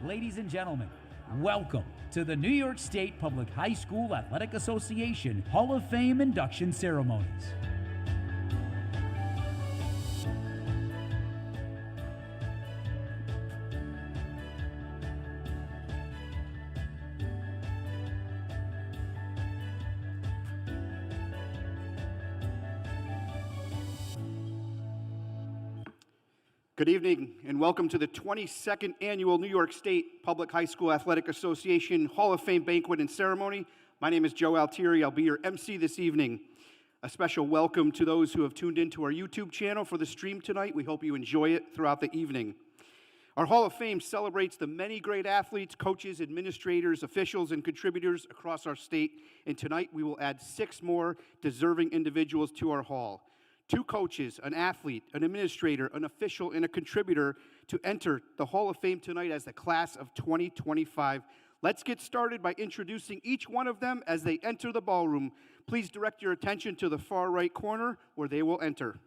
Ladies and gentlemen, welcome to the New York State Public High School Athletic Association Hall of Fame induction ceremonies. Good evening and welcome to the 22nd Annual New York State Public High School Athletic Association Hall of Fame Banquet and Ceremony. My name is Joe Gualtieri. I'll be your MC this evening. A special welcome to those who have tuned into our YouTube channel for the stream tonight. We hope you enjoy it throughout the evening. Our Hall of Fame celebrates the many great athletes, coaches, administrators, officials, and contributors across our state. And tonight we will add 6 more deserving individuals to our hall. 2 coaches, an athlete, an administrator, an official, and a contributor to enter the Hall of Fame tonight as the class of 2025. Let's get started by introducing each one of them as they enter the ballroom. Please direct your attention to the far right corner where they will enter.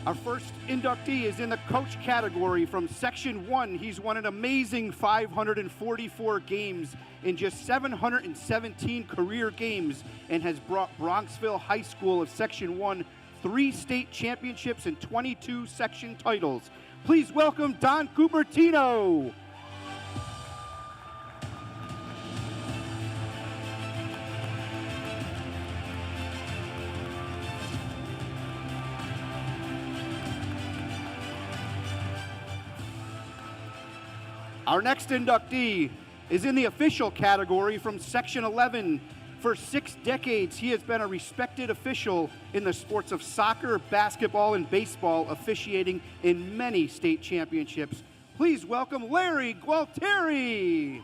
Our first inductee is in the coach category from Section 1. He's won an amazing 544 games in just 717 career games and has brought Bronxville High School of Section 1 3 state championships and 22 section titles. Please welcome Don Cupertino. Our next inductee is in the official category from Section 11. For 6 decades, he has been a respected official in the sports of soccer, basketball, and baseball, officiating in many state championships. Please welcome Larry Gualtieri.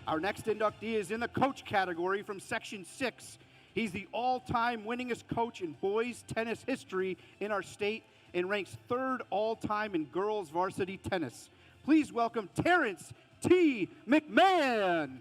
Our next inductee is in the coach category from Section 6. He's the all-time winningest coach in boys tennis history in our state and ranks 3rd all-time in girls varsity tennis. Please welcome Terrence T. McMahon.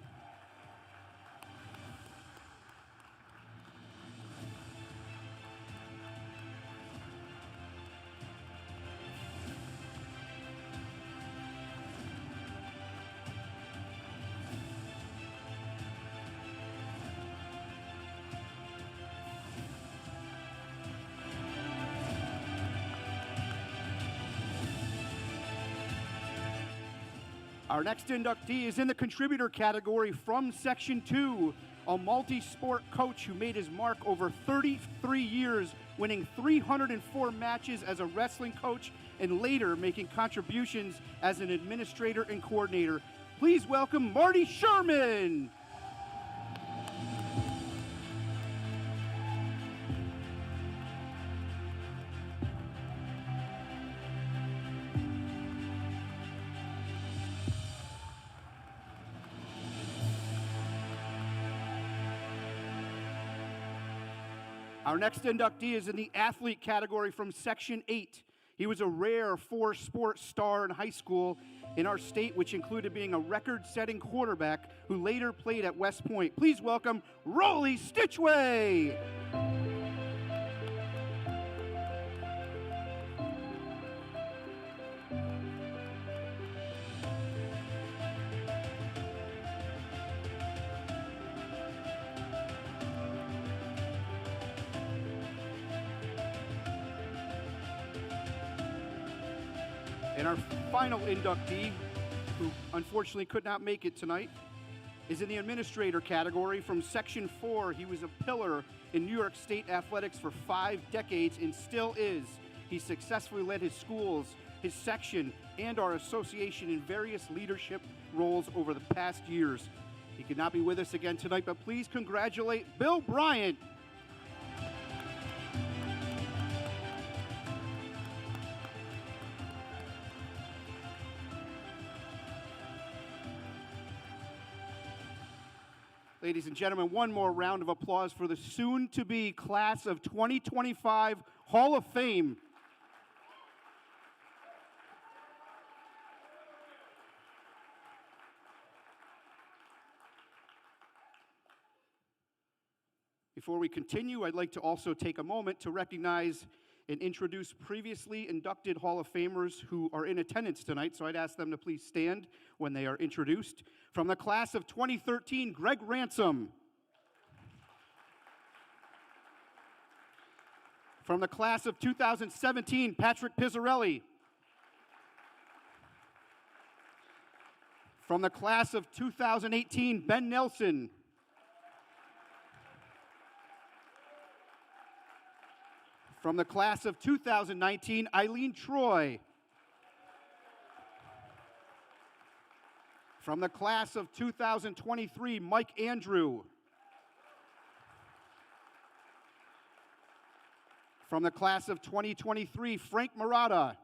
Our next inductee is in the contributor category from Section 2, a multi-sport coach who made his mark over 33 years, winning 304 matches as a wrestling coach and later making contributions as an administrator and coordinator. Please welcome Marty Sherman. Our next inductee is in the athlete category from Section 8. He was a rare 4-sport star in high school in our state, which included being a record-setting quarterback who later played at West Point. Please welcome Rollie Stichweh. And our final inductee, who unfortunately could not make it tonight, is in the administrator category from Section 4. He was a pillar in New York State athletics for 5 decades and still is. He successfully led his schools, his section, and our association in various leadership roles over the past years. He could not be with us again tonight, but please congratulate Bill Bryant. Ladies and gentlemen, one more round of applause for the soon-to-be class of 2025 Hall of Fame. Before we continue, I'd like to also take a moment to recognize and introduce previously inducted Hall of Famers who are in attendance tonight, so I'd ask them to please stand when they are introduced. From the class of 2013, Greg Ransom. From the class of 2017, Patrick Pizzarelli. From the class of 2018, Ben Nelson. From the class of 2019, Eileen Troy. From the class of 2023, Mike Andrew. From the class of 2023, Frank Murata.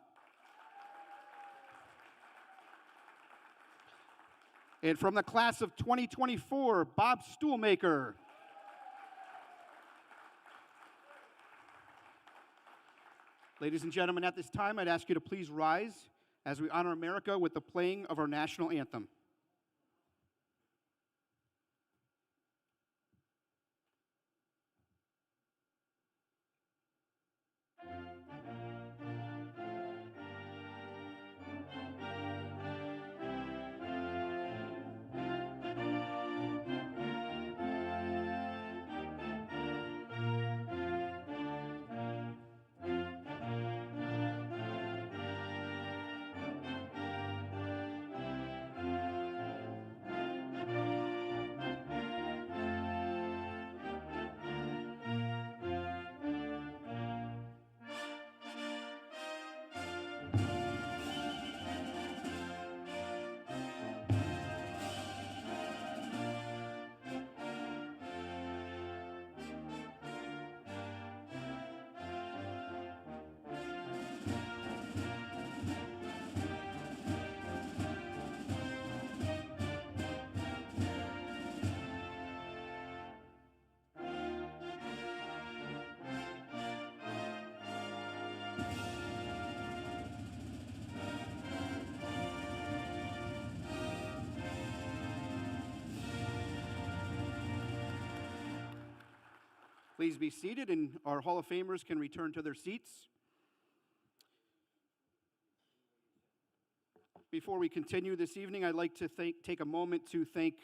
And from the class of 2024, Bob Stuhlmaker. Ladies and gentlemen, at this time, I'd ask you to please rise as we honor America with the playing of our national anthem. Please be seated, and our Hall of Famers can return to their seats. Before we continue this evening, I'd like to take a moment to thank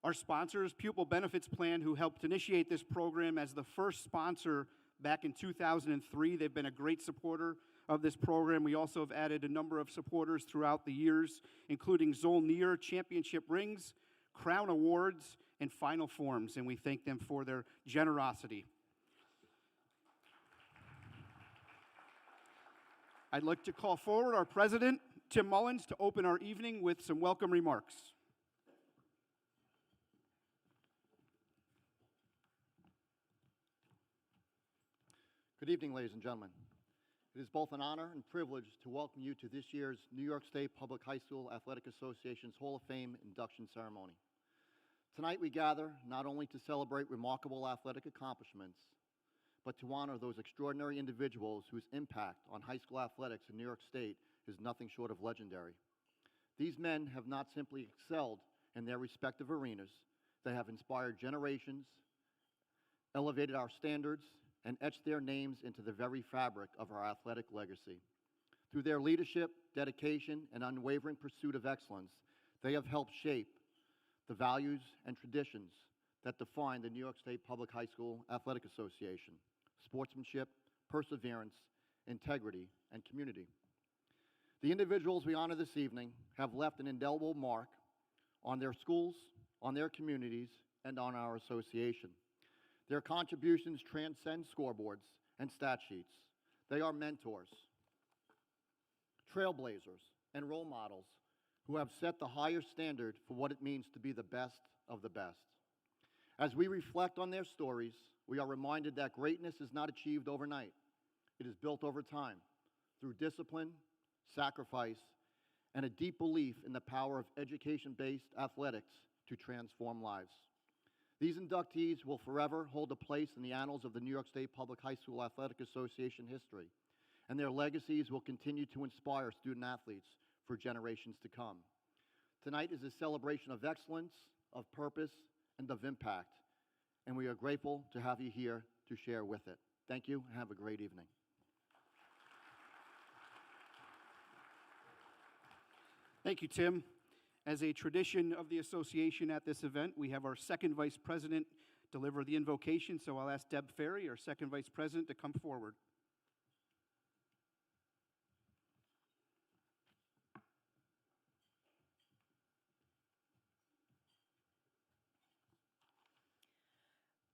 our sponsors, Pupil Benefits Plan, who helped initiate this program as the first sponsor back in 2003. They've been a great supporter of this program. We also have added a number of supporters throughout the years, including Zolnir Championship Rings, Crown Awards, and Final Forms, and we thank them for their generosity. I'd like to call forward our president, Tim Mullins, to open our evening with some welcome remarks. Good evening, ladies and gentlemen. It is both an honor and privilege to welcome you to this year's New York State Public High School Athletic Association's Hall of Fame induction ceremony. Tonight we gather not only to celebrate remarkable athletic accomplishments, but to honor those extraordinary individuals whose impact on high school athletics in New York State is nothing short of legendary. These men have not simply excelled in their respective arenas, they have inspired generations, elevated our standards, and etched their names into the very fabric of our athletic legacy. Through their leadership, dedication, and unwavering pursuit of excellence, they have helped shape the values and traditions that define the New York State Public High School Athletic Association: sportsmanship, perseverance, integrity, and community. The individuals we honor this evening have left an indelible mark on their schools, on their communities, and on our association. Their contributions transcend scoreboards and stat sheets. They are mentors, trailblazers, and role models who have set the higher standard for what it means to be the best of the best. As we reflect on their stories, we are reminded that greatness is not achieved overnight. It is built over time through discipline, sacrifice, and a deep belief in the power of education-based athletics to transform lives. These inductees will forever hold a place in the annals of the New York State Public High School Athletic Association history, and their legacies will continue to inspire student athletes for generations to come. Tonight is a celebration of excellence, of purpose, and of impact, and we are grateful to have you here to share with it. Thank you, and have a great evening. Thank you, Tim. As a tradition of the association at this event, we have our second vice president deliver the invocation, so I'll ask Deb Ferry, our second vice president, to come forward.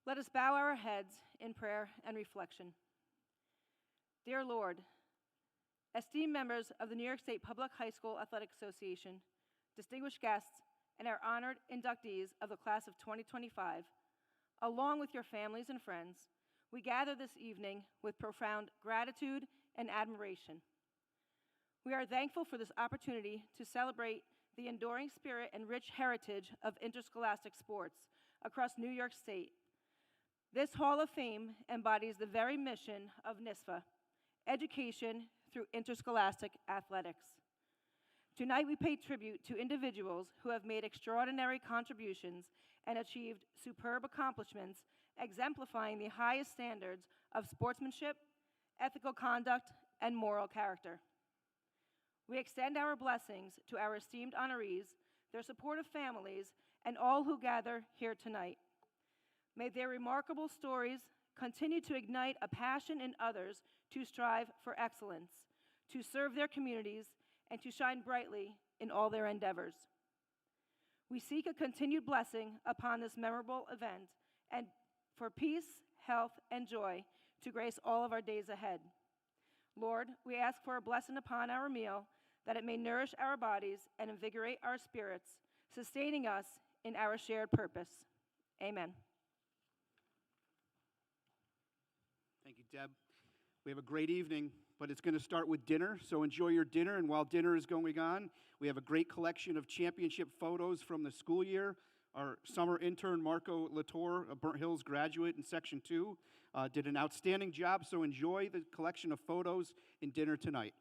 Let us bow our heads in prayer and reflection. Dear Lord, esteemed members of the New York State Public High School Athletic Association, distinguished guests, and our honored inductees of the class of 2025, along with your families and friends, we gather this evening with profound gratitude and admiration. We are thankful for this opportunity to celebrate the enduring spirit and rich heritage of interscholastic sports across New York State. This Hall of Fame embodies the very mission of NYSPHSAA, education through interscholastic athletics. Tonight we pay tribute to individuals who have made extraordinary contributions and achieved superb accomplishments, exemplifying the highest standards of sportsmanship, ethical conduct, and moral character. We extend our blessings to our esteemed honorees, their supportive families, and all who gather here tonight. May their remarkable stories continue to ignite a passion in others to strive for excellence, to serve their communities, and to shine brightly in all their endeavors. We seek a continued blessing upon this memorable event and for peace, health, and joy to grace all of our days ahead. Lord, we ask for a blessing upon our meal, that it may nourish our bodies and invigorate our spirits, sustaining us in our shared purpose. Amen. Thank you, Deb. We have a great evening, but it's going to start with dinner, so enjoy your dinner. And while dinner is going on, we have a great collection of championship photos from the school year. Our summer intern, Marco Latour, a Burnt Hills graduate in Section 2, did an outstanding job, so enjoy the collection of photos in dinner tonight.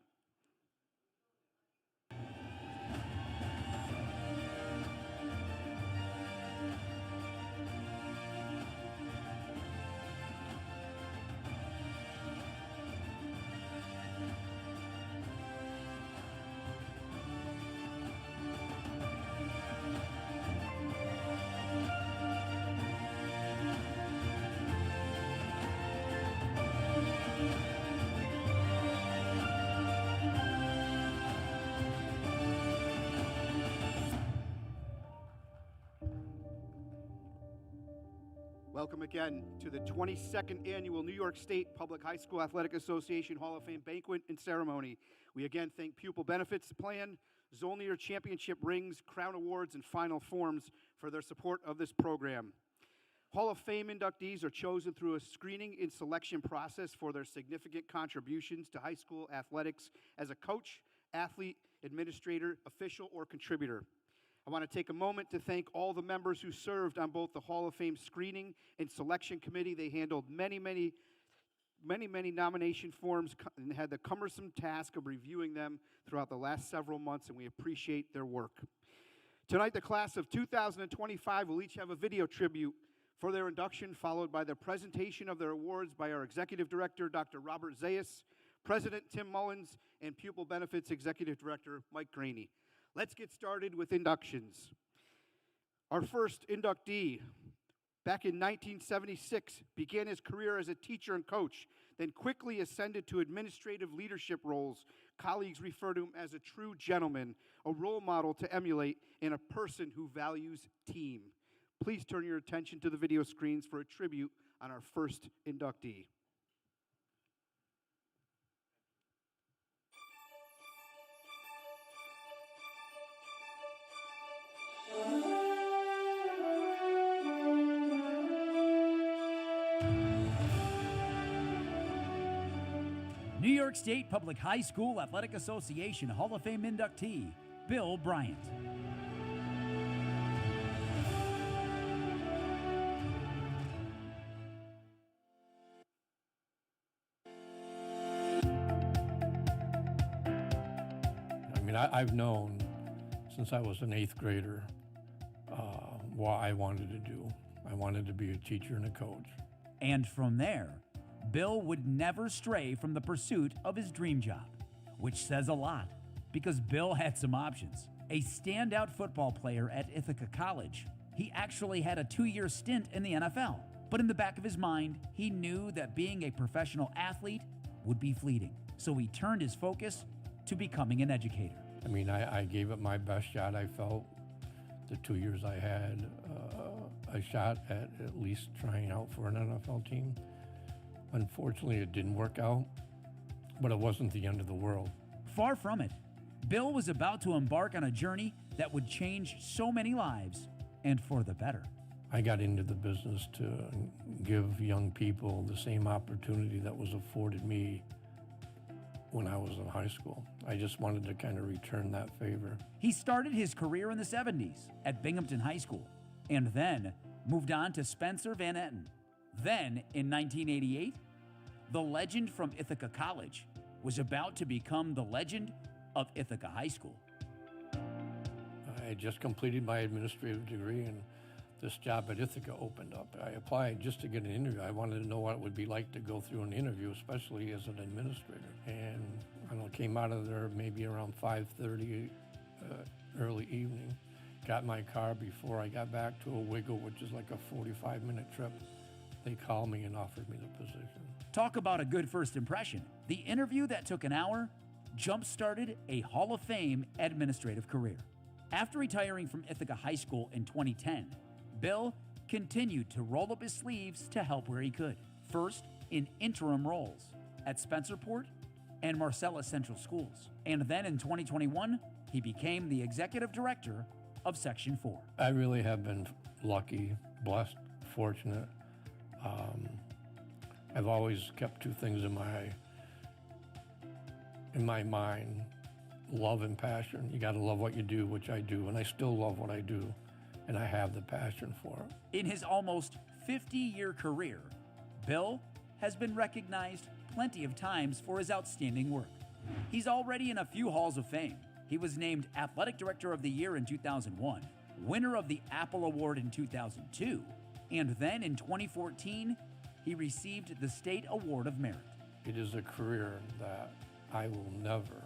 Welcome again to the 22nd Annual New York State Public High School Athletic Association Hall of Fame Banquet and Ceremony. We again thank Pupil Benefits Plan, Zolnir Championship Rings, Crown Awards, and Final Forms for their support of this program. Hall of Fame inductees are chosen through a screening and selection process for their significant contributions to high school athletics as a coach, athlete, administrator, official, or contributor. I want to take a moment to thank all the members who served on both the Hall of Fame screening and selection committee. They handled many nomination forms and had the cumbersome task of reviewing them throughout the last several months, and we appreciate their work. Tonight, the class of 2025 will each have a video tribute for their induction, followed by the presentation of their awards by our Executive Director, Dr. Robert Zayas, President Tim Mullins, and Pupil Benefits Executive Director, Mike Graney. Let's get started with inductions. Our first inductee, back in 1976, began his career as a teacher and coach, then quickly ascended to administrative leadership roles. Colleagues refer to him as a true gentleman, a role model to emulate, and a person who values team. Please turn your attention to the video screens for a tribute on our first inductee. New York State Public High School Athletic Association Hall of Fame inductee, Bill Bryant. mean, I've known since I was an 8th grader what I wanted to do. I wanted to be a teacher and a coach. And from there, Bill would never stray from the pursuit of his dream job, which says a lot because Bill had some options. A standout football player at Ithaca College, he actually had a 2-year stint in the NFL. But in the back of his mind, he knew that being a professional athlete would be fleeting. So he turned his focus to becoming an educator. I mean, I gave it my best shot. I felt the 2 years I had a shot at least trying out for an NFL team. Unfortunately, it didn't work out, but it wasn't the end of the world. Far from it. Bill was about to embark on a journey that would change so many lives, and for the better. I got into the business to give young people the same opportunity that was afforded me when I was in high school. I just wanted to kind of return that favor. He started his career in the 70s at Binghamton High School, and then moved on to Spencer Van Etten. Then, in 1988, the legend from Ithaca College was about to become the legend of Ithaca High School. I had just completed my administrative degree, and this job at Ithaca opened up. I applied just to get an interview. I wanted to know what it would be like to go through an interview, especially as an administrator. And I don't know, came out of there maybe around 5:30 early evening. Got in my car before I got back to Owego, which is like a 45-minute trip. They called me and offered me the position. Talk about a good first impression. The interview that took an hour jump-started a Hall of Fame administrative career. After retiring from Ithaca High School in 2010, Bill continued to roll up his sleeves to help where he could. First, in interim roles at Spencerport and Marcellus Central Schools. And then in 2021, he became the executive director of Section 4. I really have been lucky, blessed, fortunate. I've always kept two things in my mind: love and passion. You got to love what you do, which I do, and I still love what I do, and I have the passion for it. In his almost 50-year career, Bill has been recognized plenty of times for his outstanding work. He's already in a few halls of fame. He was named Athletic Director of the Year in 2001, winner of the Apple Award in 2002, and then in 2014, he received the State Award of Merit. It is a career that I will never,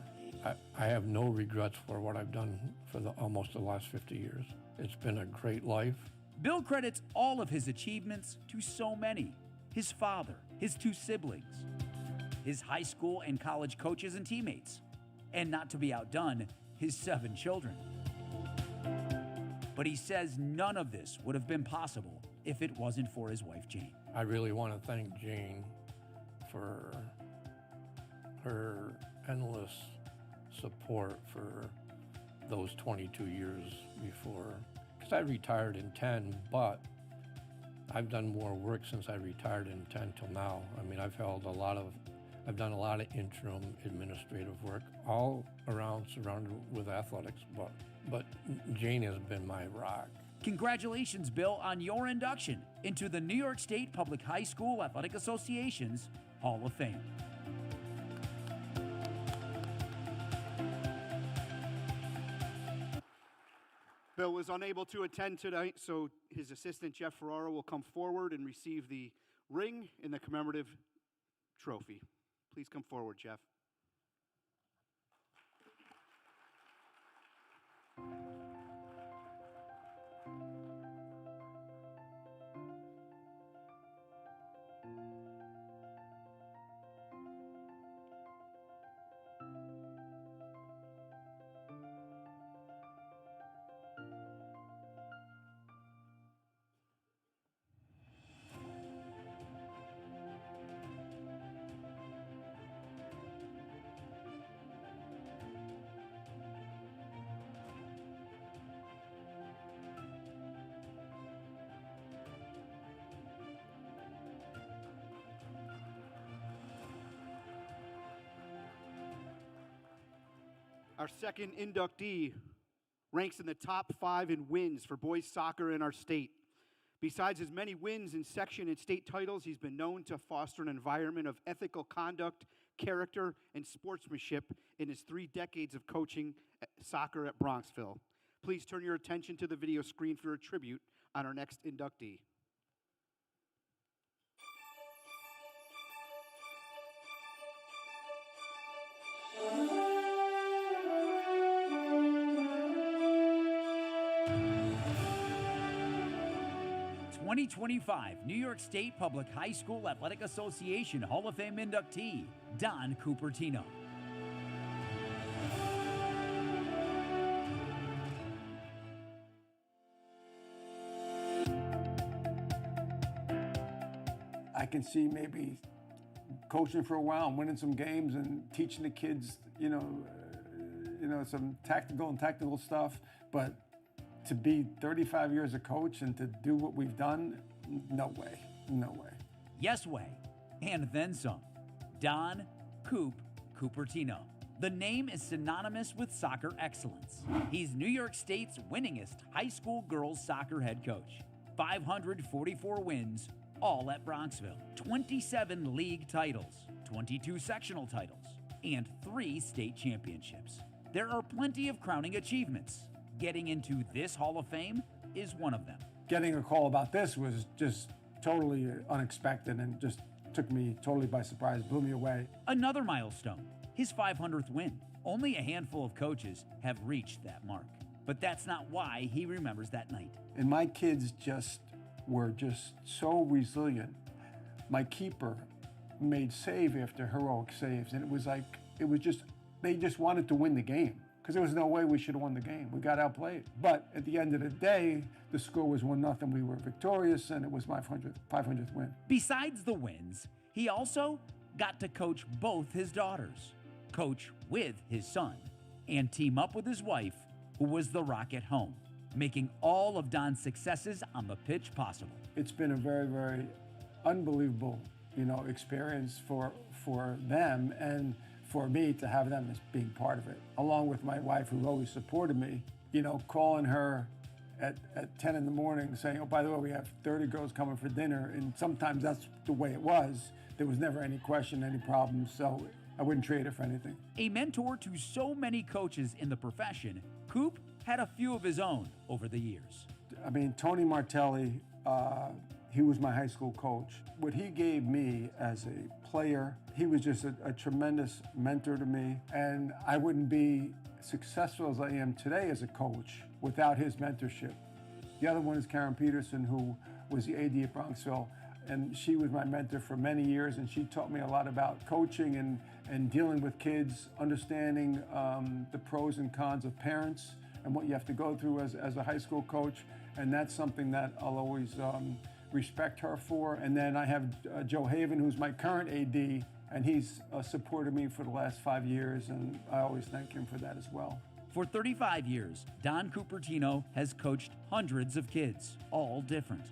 I have no regrets for what I've done for almost the last 50 years. It's been a great life. Bill credits all of his achievements to so many: his father, his 2 siblings, his high school and college coaches and teammates, and not to be outdone, his 7 children. But he says none of this would have been possible if it wasn't for his wife, Jane. I really want to thank Jane for her endless support for those 22 years before. Because I retired in 10, but I've done more work since I retired in 10 till now. I mean, I've done a lot of interim administrative work, all around surrounded with athletics, but Jane has been my rock. Congratulations, Bill, on your induction into the New York State Public High School Athletic Association's Hall of Fame. Bill was unable to attend tonight, so his assistant, Jeff Ferraro, will come forward and receive the ring and the commemorative trophy. Please come forward, Jeff. Our second inductee ranks in the top 5 in wins for boys soccer in our state. Besides his many wins in section and state titles, he's been known to foster an environment of ethical conduct, character, and sportsmanship in his 3 decades of coaching soccer at Bronxville. Please turn your attention to the video screen for a tribute on our next inductee. '25 New York State Public High School Athletic Association Hall of Fame inductee, Don Cupertino. I can see maybe coaching for a while and winning some games and teaching the kids, some tactical stuff. But to be 35 years a coach and to do what we've done, no way, no way. Yes way, and then some. Don Cupertino. The name is synonymous with soccer excellence. He's New York State's winningest high school girls soccer head coach. 544 wins, all at Bronxville. 27 league titles, 22 sectional titles, and 3 state championships. There are plenty of crowning achievements. Getting into this Hall of Fame is one of them. Getting a call about this was just totally unexpected and just took me totally by surprise, blew me away. Another milestone, his 500th win. Only a handful of coaches have reached that mark. But that's not why he remembers that night. And my kids were so resilient. My keeper made save after heroic saves, and they just wanted to win the game because there was no way we should have won the game. We got outplayed. But at the end of the day, the score was 1-0. We were victorious, and it was my 500th win. Besides the wins, he also got to coach both his daughters, coach with his son, and team up with his wife, who was the rock at home, making all of Don's successes on the pitch possible. It's been a very, very unbelievable, experience for them and for me to have them as being part of it, along with my wife who always supported me, calling her at 10 in the morning saying, oh, by the way, we have 30 girls coming for dinner. And sometimes that's the way it was. There was never any question, any problem. So I wouldn't trade it for anything. A mentor to so many coaches in the profession, Coop had a few of his own over the years. I mean, Tony Martelli, he was my high school coach. What he gave me as a player, he was just a tremendous mentor to me. And I wouldn't be successful as I am today as a coach without his mentorship. The other one is Karen Peterson, who was the AD at Bronxville. And she was my mentor for many years, and she taught me a lot about coaching and dealing with kids, understanding the pros and cons of parents and what you have to go through as a high school coach. And that's something that I'll always respect her for. And then I have Joe Haven, who's my current AD, and he's supported me for the last 5 years, and I always thank him for that as well. For 35 years, Don Cupertino has coached hundreds of kids, all different.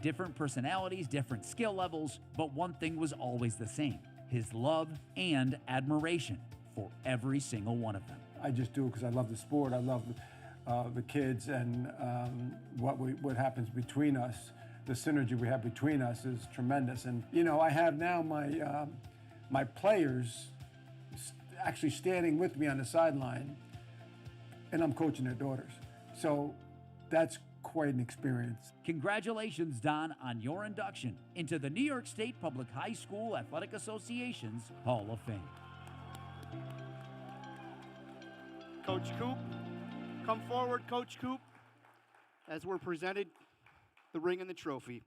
Different personalities, different skill levels, but one thing was always the same: his love and admiration for every single one of them. I just do it because I love the sport. I love the kids, and what happens between us. The synergy we have between us is tremendous. And I have now my players actually standing with me on the sideline, and I'm coaching their daughters. So that's quite an experience. Congratulations, Don, on your induction into the New York State Public High School Athletic Association's Hall of Fame. Coach Coop, come forward, Coach Coop, as we're presented the ring and the trophy.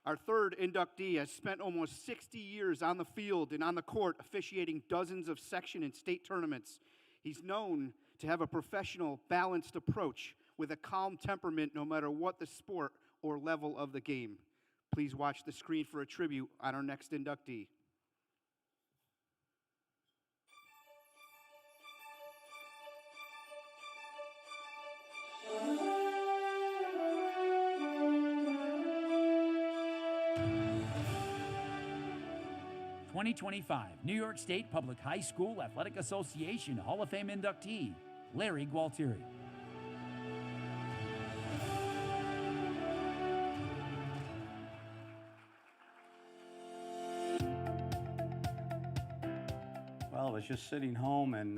Our third inductee has spent almost 60 years on the field and on the court officiating dozens of section and state tournaments. He's known to have a professional, balanced approach with a calm temperament no matter what the sport or level of the game. Please watch the screen for a tribute on our next inductee. '25 New York State Public High School Athletic Association Hall of Fame inductee, Larry Gualtieri. Well, I was just sitting home and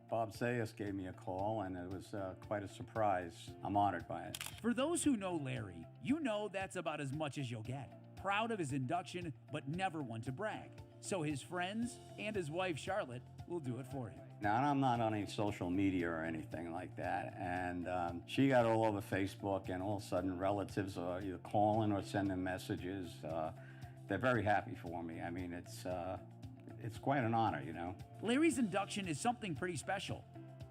Bob Zayas gave me a call, and it was quite a surprise. I'm honored by it. For those who know Larry, you know that's about as much as you'll get. Proud of his induction, but never one to brag. So his friends and his wife, Charlotte, will do it for him. Now, I'm not on any social media or anything like that, and she got all over Facebook, and all of a sudden relatives are either calling or sending messages. They're very happy for me. I mean, it's quite an honor, you know. Larry's induction is something pretty special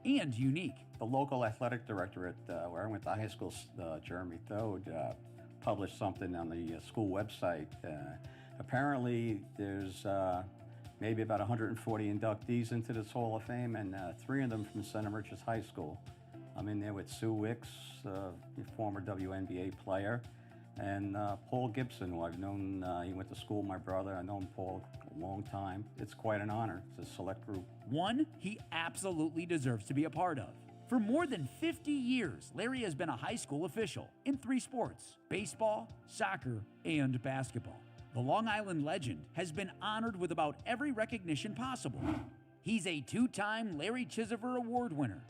and unique. The local athletic director at where I went to high school, Jeremy Thode, published something on the school website. Apparently, there's maybe about 140 inductees into this Hall of Fame, and 3 of them from Center Merchants High School. I'm in there with Sue Wicks, former WNBA player, and Paul Gibson, who I've known. He went to school with my brother. I've known Paul a long time. It's quite an honor. It's a select group. One he absolutely deserves to be a part of. For more than 50 years, Larry has been a high school official in 3 sports: baseball, soccer, and basketball. The Long Island legend has been honored with about every recognition possible. He's a 2-time Larry Chisever Award winner,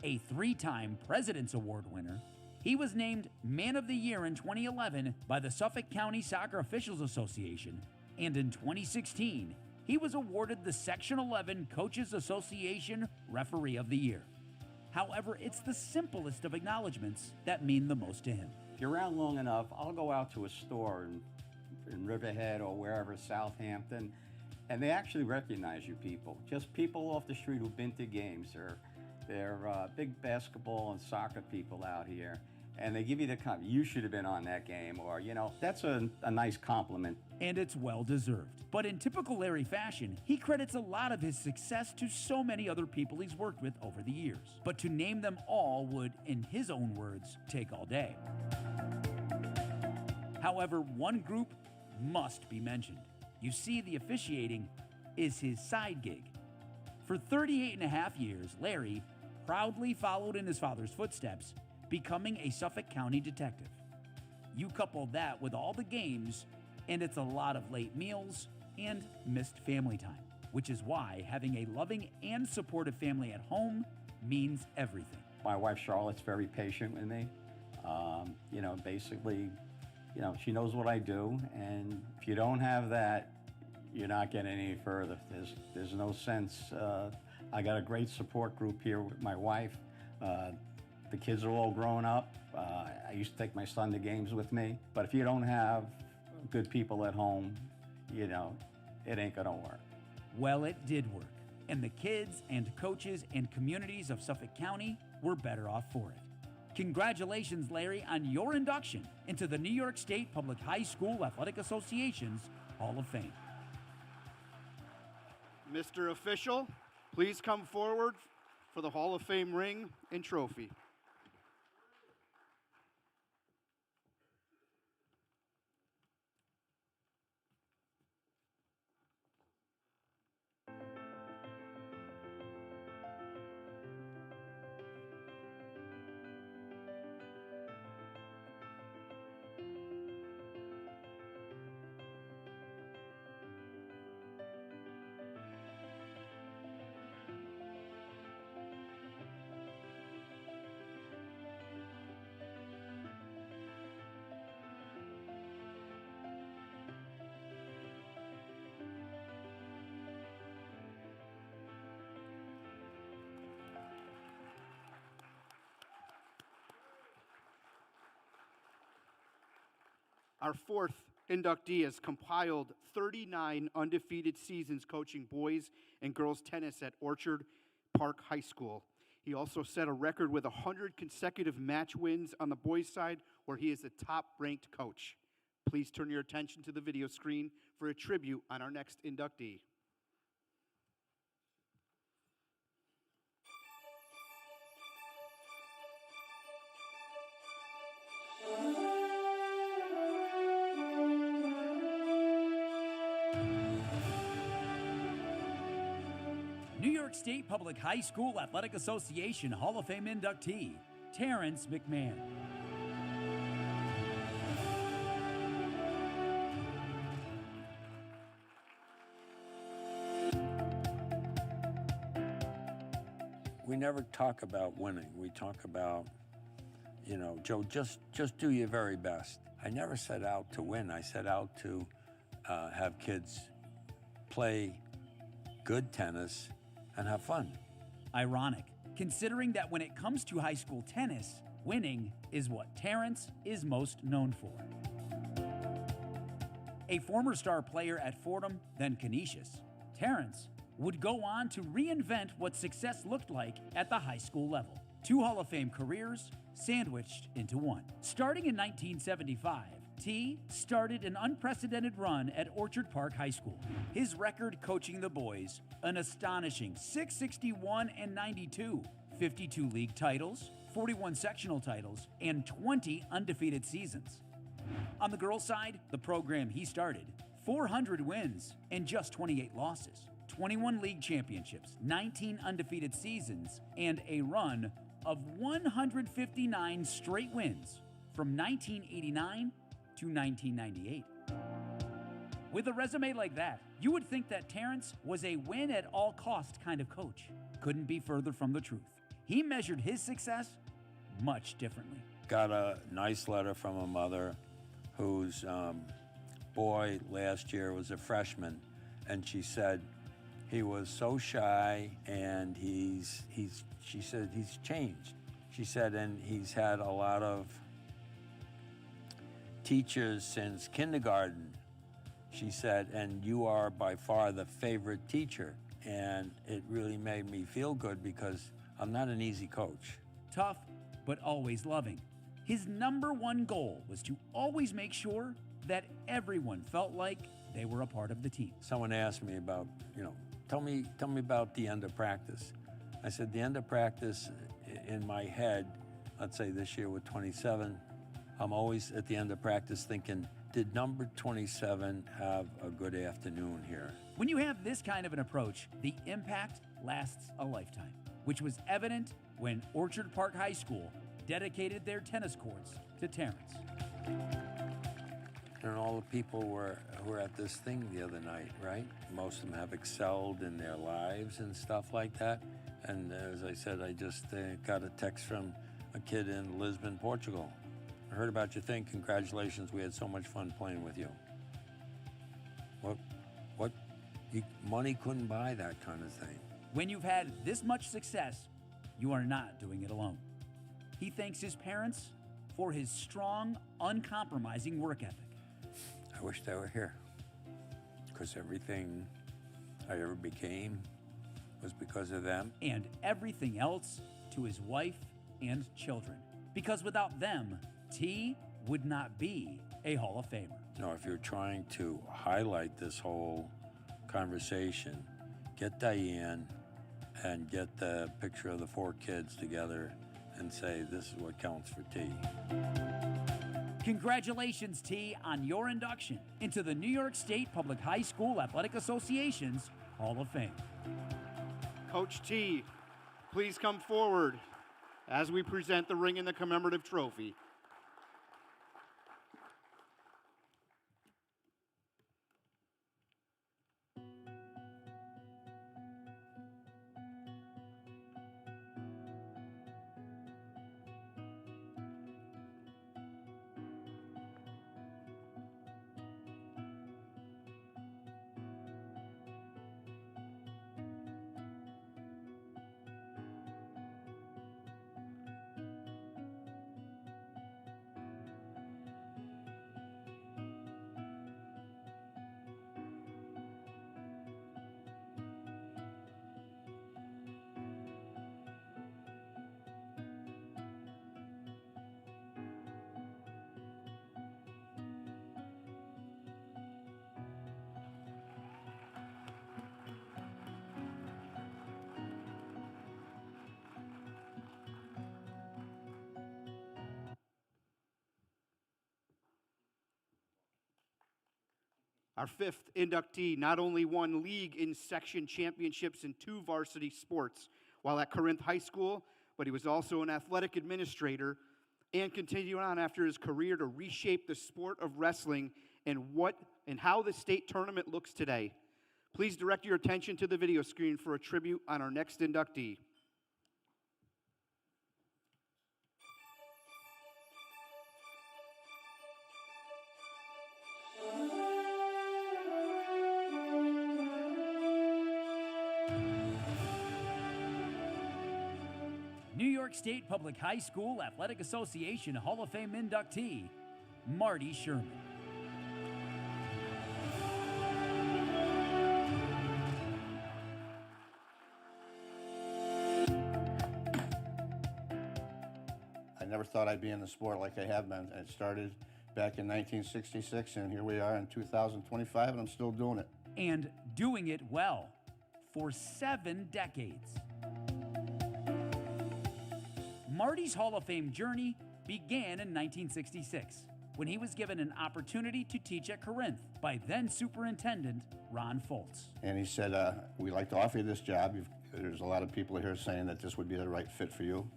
a 3-time President's Award winner. He was named Man of the Year in 2011 by the Suffolk County Soccer Officials Association, and in 2016, he was awarded the Section 11 Coaches Association Referee of the Year. However, it's the simplest of acknowledgments that mean the most to him. If you're around long enough, I'll go out to a store in Riverhead or wherever, Southampton, and they actually recognize you people. Just people off the street who've been to games. They're big basketball and soccer people out here, and they give you the compliment, you should have been on that game, or, you know, that's a nice compliment. And it's well-deserved. But in typical Larry fashion, he credits a lot of his success to so many other people he's worked with over the years. But to name them all would, in his own words, take all day. However, one group must be mentioned. You see, the officiating is his side gig. For 38 and a half years, Larry proudly followed in his father's footsteps, becoming a Suffolk County detective. You couple that with all the games, and it's a lot of late meals and missed family time, which is why having a loving and supportive family at home means everything. My wife Charlotte's very patient with me. You know, basically, you know, she knows what I do, and if you don't have that, you're not getting any further. There's no sense. I got a great support group here with my wife. The kids are all grown up. I used to take my son to games with me, but if you don't have good people at home, you know, it ain't gonna work. Well, it did work, and the kids and coaches and communities of Suffolk County were better off for it. Congratulations, Larry, on your induction into the New York State Public High School Athletic Association's Hall of Fame. Mr. Official, please come forward for the Hall of Fame ring and trophy. Our fourth inductee has compiled 39 undefeated seasons coaching boys and girls tennis at Orchard Park High School. He also set a record with 100 consecutive match wins on the boys' side, where he is the top-ranked coach. Please turn your attention to the video screen for a tribute on our next inductee. New York State Public High School Athletic Association Hall of Fame inductee, Terrence McMahon. We never talk about winning. We talk about, Joe, just do your very best. I never set out to win. I set out to have kids play good tennis and have fun. Ironic, considering that when it comes to high school tennis, winning is what Terrence is most known for. A former star player at Fordham, then Canisius, Terrence would go on to reinvent what success looked like at the high school level. 2 Hall of Fame careers sandwiched into one. Starting in 1975, T started an unprecedented run at Orchard Park High School. His record coaching the boys, an astonishing 661-92, 52 league titles, 41 sectional titles, and 20 undefeated seasons. On the girls' side, the program he started, 400 wins and just 28 losses, 21 league championships, 19 undefeated seasons, and a run of 159 straight wins from 1989 to 1998. With a resume like that, you would think that Terrence was a win-at-all-cost kind of coach. Couldn't be further from the truth. He measured his success much differently. Got a nice letter from a mother whose boy last year was a freshman, and she said he was so shy, and she said he's changed. She said, and he's had a lot of teachers since kindergarten. She said, and you are by far the favorite teacher. And it really made me feel good because I'm not an easy coach. Tough, but always loving. His #1 goal was to always make sure that everyone felt like they were a part of the team. Someone asked me about, tell me about the end of practice. I said, the end of practice in my head, let's say this year with 27, I'm always at the end of practice thinking, did number 27 have a good afternoon here? When you have this kind of an approach, the impact lasts a lifetime, which was evident when Orchard Park High School dedicated their tennis courts to Terrence. And all the people were at this thing the other night, right? Most of them have excelled in their lives and stuff like that. And as I said, I just got a text from a kid in Lisbon, Portugal. I heard about your thing. Congratulations. We had so much fun playing with you. What? Money couldn't buy that kind of thing. When you've had this much success, you are not doing it alone. He thanks his parents for his strong, uncompromising work ethic. I wish they were here, because everything I ever became was because of them. And everything else to his wife and children. Because without them, T would not be a Hall of Famer. If you're trying to highlight this whole conversation, get Diane and get the picture of the 4 kids together and say, this is what counts for T. Congratulations, T, on your induction into the New York State Public High School Athletic Association's Hall of Fame. Coach T, please come forward as we present the ring and the commemorative trophy. Our fifth inductee not only won league and section championships in 2 varsity sports while at Corinth High School, but he was also an athletic administrator and continued on after his career to reshape the sport of wrestling and how the state tournament looks today. Please direct your attention to the video screen for a tribute on our next inductee. New York State Public High School Athletic Association Hall of Fame inductee, Marty Sherman. I never thought I'd be in the sport like I have been. It started back in 1966, and here we are in 2025, and I'm still doing it. And doing it well for 7 decades. Marty's Hall of Fame journey began in 1966 when he was given an opportunity to teach at Corinth by then Superintendent Ron Foltz. And he said, we'd like to offer you this job. There's a lot of people here saying that this would be the right fit for you.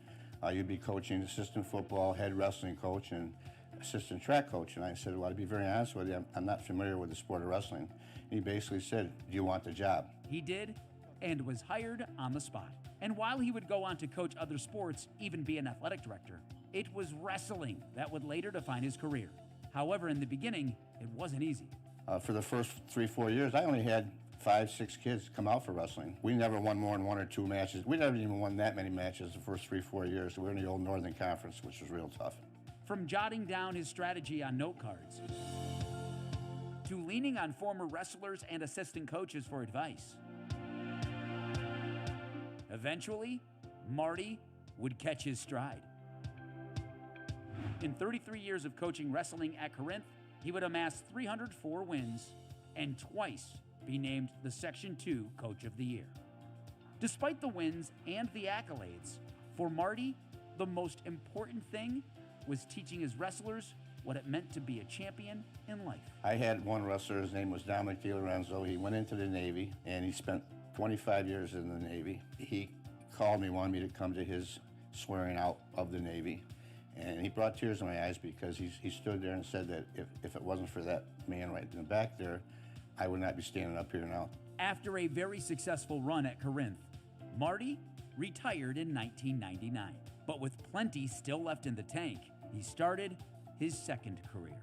You'd be coaching assistant football, head wrestling coach, and assistant track coach. And I said, well, to be very honest with you, I'm not familiar with the sport of wrestling. And he basically said, do you want the job? He did, and was hired on the spot. And while he would go on to coach other sports, even be an athletic director, it was wrestling that would later define his career. However, in the beginning, it wasn't easy. For the first 3-4 years, I only had 5-6 kids come out for wrestling. We never won more than 1 or 2 matches. We never even won that many matches the first 3-4 years. We were in the old Northern Conference, which was real tough. From jotting down his strategy on note cards, to leaning on former wrestlers and assistant coaches for advice. Eventually, Marty would catch his stride. In 33 years of coaching wrestling at Corinth, he would amass 304 wins and twice be named the Section 2 Coach of the Year. Despite the wins and the accolades, for Marty, the most important thing was teaching his wrestlers what it meant to be a champion in life. I had one wrestler, his name was Dominic DiLorenzo. He went into the Navy, and he spent 25 years in the Navy. He called me, wanted me to come to his swearing out of the Navy. And he brought tears to my eyes because he stood there and said that if it wasn't for that man right in the back there, I would not be standing up here now. After a very successful run at Corinth, Marty retired in 1999. But with plenty still left in the tank, he started his second career.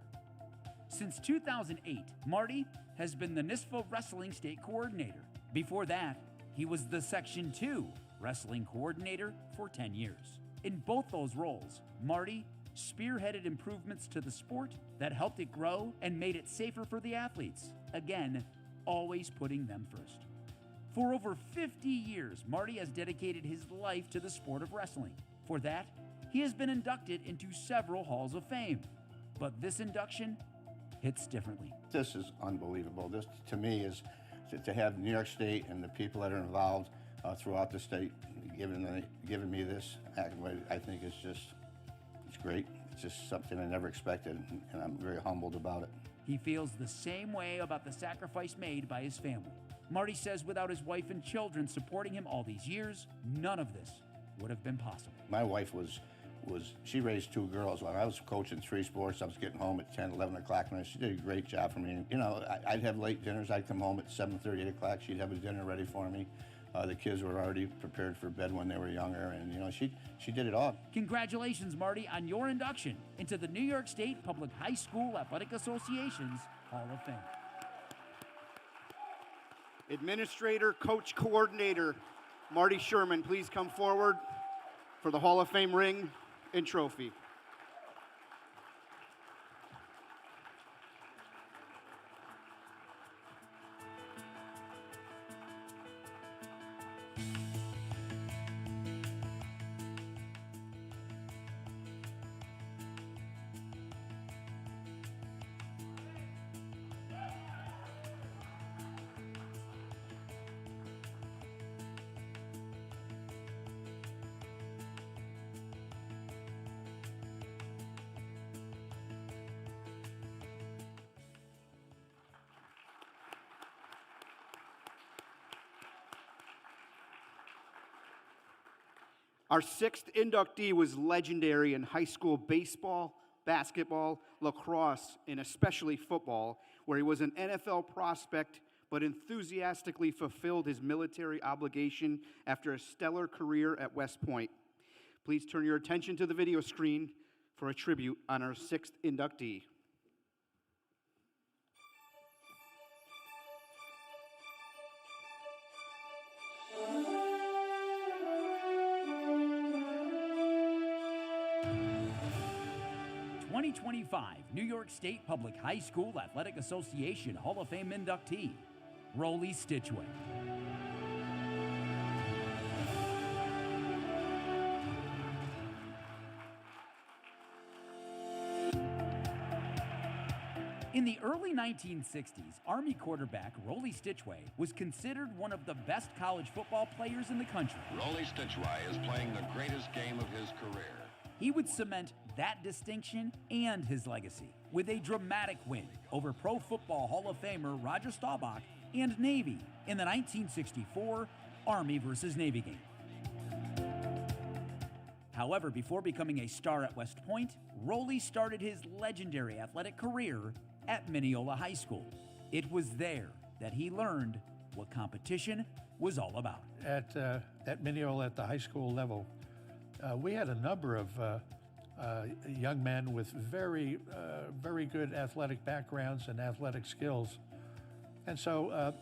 Since 2008, Marty has been the NYSPHSAA Wrestling State Coordinator. Before that, he was the Section 2 Wrestling Coordinator for 10 years. In both those roles, Marty spearheaded improvements to the sport that helped it grow and made it safer for the athletes. Again, always putting them first. For over 50 years, Marty has dedicated his life to the sport of wrestling. For that, he has been inducted into several halls of fame. But this induction hits differently. This is unbelievable. This, to me, is to have New York State and the people that are involved throughout the state giving me this accolade, I think it's great. It's just something I never expected, and I'm very humbled about it. He feels the same way about the sacrifice made by his family. Marty says without his wife and children supporting him all these years, none of this would have been possible. My wife she raised 2 girls. When I was coaching 3 sports, I was getting home at 10, 11 o'clock, and she did a great job for me. You know, I'd have late dinners. I'd come home at 7:30, 8 o'clock. She'd have a dinner ready for me. The kids were already prepared for bed when they were younger, and, you know, she did it all. Congratulations, Marty, on your induction into the New York State Public High School Athletic Association's Hall of Fame. Administrator, Coach, Coordinator, Marty Sherman, please come forward for the Hall of Fame ring and trophy. Our sixth inductee was legendary in high school baseball, basketball, lacrosse, and especially football, where he was an NFL prospect but enthusiastically fulfilled his military obligation after a stellar career at West Point. Please turn your attention to the video screen for a tribute on our sixth inductee. '25 New York State Public High School Athletic Association Hall of Fame inductee, Rollie Stichweh. In the early 1960s, Army quarterback Rollie Stichweh was considered one of the best college football players in the country. Rollie Stichweh is playing the greatest game of his career. He would cement that distinction and his legacy with a dramatic win over Pro Football Hall of Famer Roger Staubach and Navy in the 1964 Army versus Navy game. However, before becoming a star at West Point, Rollie started his legendary athletic career at Mineola High School. It was there that he learned what competition was all about. At Mineola at the high school level, we had a number of young men with very good athletic backgrounds and athletic skills. And so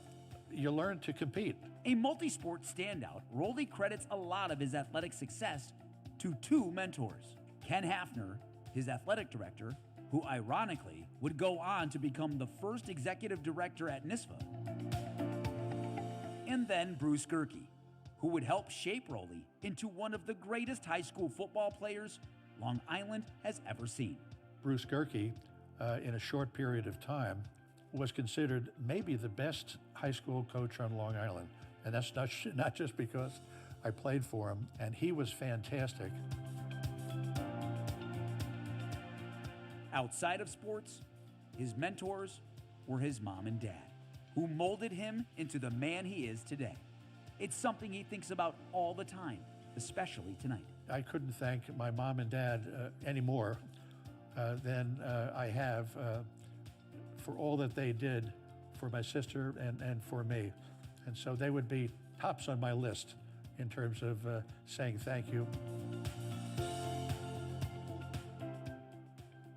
you learn to compete. A multi-sport standout, Rollie credits a lot of his athletic success to two mentors. Ken Hafner, his athletic director, who ironically would go on to become the first executive director at NYSPHSAA, and then Bruce Gerke, who would help shape Rollie into one of the greatest high school football players Long Island has ever seen. Bruce Gerke, in a short period of time, was considered maybe the best high school coach on Long Island. And that's not just because I played for him, and he was fantastic. Outside of sports, his mentors were his mom and dad, who molded him into the man he is today. It's something he thinks about all the time, especially tonight. I couldn't thank my mom and dad any more than I have for all that they did for my sister and for me. And so they would be tops on my list in terms of saying thank you.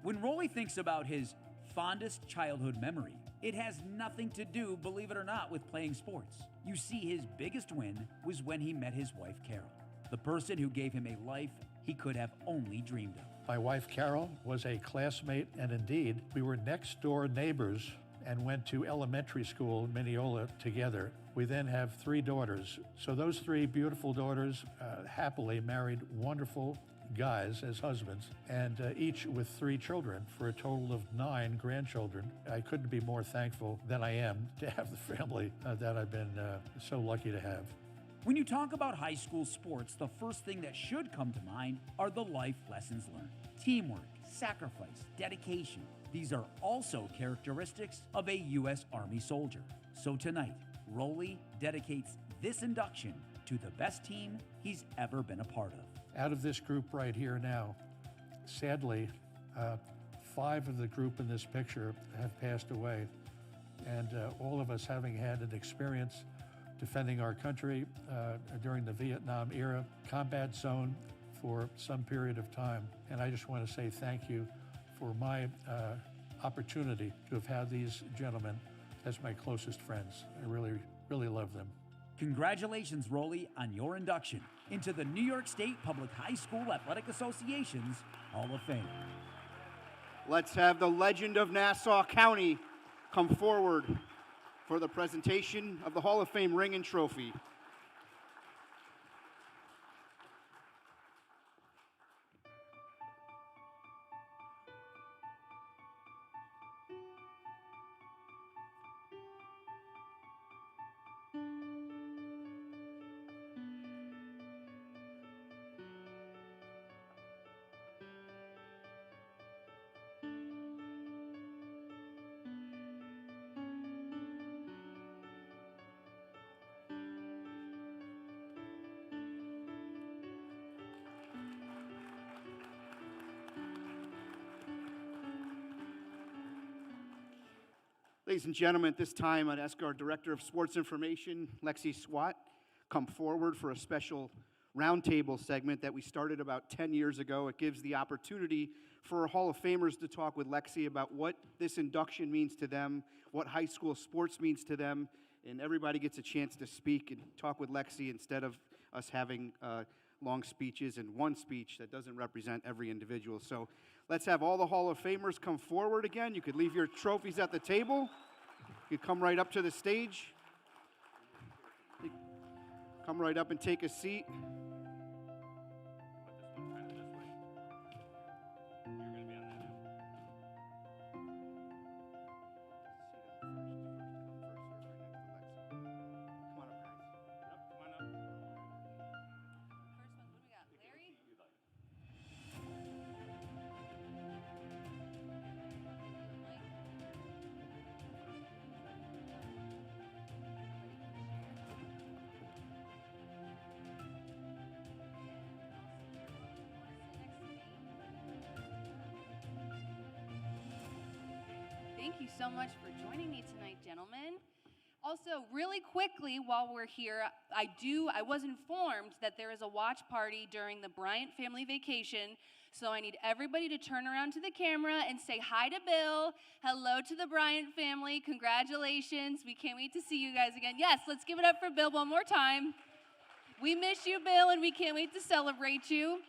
When Rollie thinks about his fondest childhood memory, it has nothing to do, believe it or not, with playing sports. You see, his biggest win was when he met his wife, Carol, the person who gave him a life he could have only dreamed of. My wife, Carol, was a classmate, and indeed, we were next door neighbors and went to elementary school in Mineola together. We then have 3 daughters. So those 3 beautiful daughters happily married wonderful guys as husbands, and each with 3 children for a total of 9 grandchildren. I couldn't be more thankful than I am to have the family that I've been so lucky to have. When you talk about high school sports, the first thing that should come to mind are the life lessons learned. Teamwork, sacrifice, dedication. These are also characteristics of a U.S. Army soldier. So tonight, Rollie dedicates this induction to the best team he's ever been a part of. Out of this group right here now, sadly, 5 of the group in this picture have passed away. And all of us having had an experience defending our country during the Vietnam era, combat zone for some period of time. And I just want to say thank you for my opportunity to have had these gentlemen as my closest friends. I really, really love them. Congratulations, Rollie, on your induction into the New York State Public High School Athletic Association's Hall of Fame. Let's have the legend of Nassau County come forward for the presentation of the Hall of Fame ring and trophy. Ladies and gentlemen, at this time, I'd ask our Director of Sports Information, Lexi Swat, come forward for a special roundtable segment that we started about 10 years ago. It gives the opportunity for Hall of Famers to talk with Lexi about what this induction means to them, what high school sports means to them, and everybody gets a chance to speak and talk with Lexi instead of us having long speeches and one speech that doesn't represent every individual. So let's have all the Hall of Famers come forward again. You could leave your trophies at the table. You could come right up to the stage. Come right up and take a seat. Thank you so much for joining me tonight, gentlemen. Also, really quickly, while we're here, I was informed that there is a watch party during the Bryant family vacation, so I need everybody to turn around to the camera and say hi to Bill, hello to the Bryant family, congratulations, we can't wait to see you guys again. Yes, let's give it up for Bill one more time. We miss you, Bill, and we can't wait to celebrate you.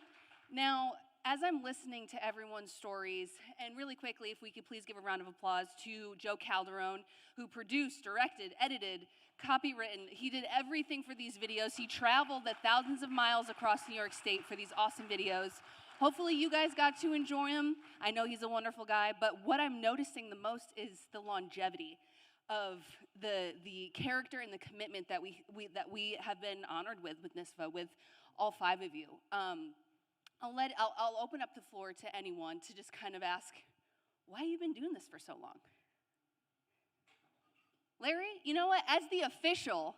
Now, as I'm listening to everyone's stories, and really quickly, if we could please give a round of applause to Joe Calderone, who produced, directed, edited, copywritten. He did everything for these videos. He traveled the thousands of miles across New York State for these awesome videos. Hopefully you guys got to enjoy him. I know he's a wonderful guy, but what I'm noticing the most is the longevity of the character and the commitment that we have been honored with NYSPHSAA, with all 5 of you. I'll open up the floor to anyone to just kind of ask, why have you been doing this for so long? Larry, you know what? As the official,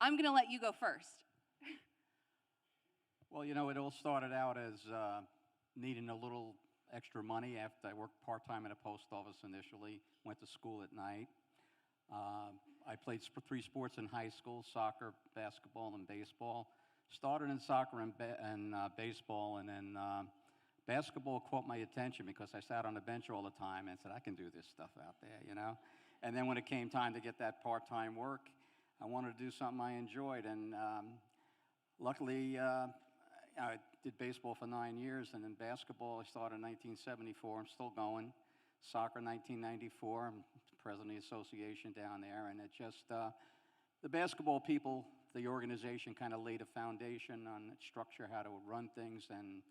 I'm going to let you go first. Well, you know, it all started out as needing a little extra money after I worked part-time at a post office initially, went to school at night. I played 3 sports in high school, soccer, basketball, and baseball. Started in soccer and baseball, and then basketball caught my attention because I sat on the bench all the time and said, I can do this stuff out there, you know? And then when it came time to get that part-time work, I wanted to do something I enjoyed, and luckily I did baseball for 9 years, and then basketball I started in 1974. I'm still going. Soccer 1994. I'm president of the association down there, and it just, the basketball people, the organization kind of laid a foundation on its structure, how to run things, and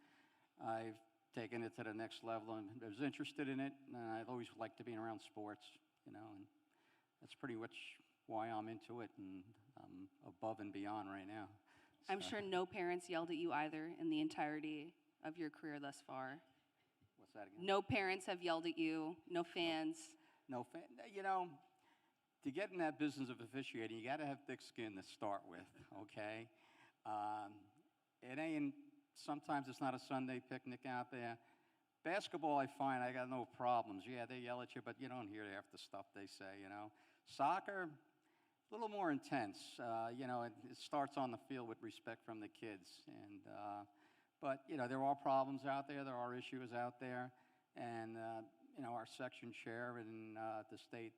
I've taken it to the next level, and I was interested in it, and I've always liked to be around sports, you know, and that's pretty much why I'm into it, and I'm above and beyond right now. I'm sure no parents yelled at you either in the entirety of your career thus far. What's that again? No parents have yelled at you, no fans. You know, to get in that business of officiating, you got to have thick skin to start with, okay? It ain't, sometimes it's not a Sunday picnic out there. Basketball, I find, I got no problems. Yeah, they yell at you, but you don't hear half the stuff they say, you know? Soccer, a little more intense. You know, it starts on the field with respect from the kids. And, but, you know, there are problems out there. There are issues out there. And, you know, our section chair and the state,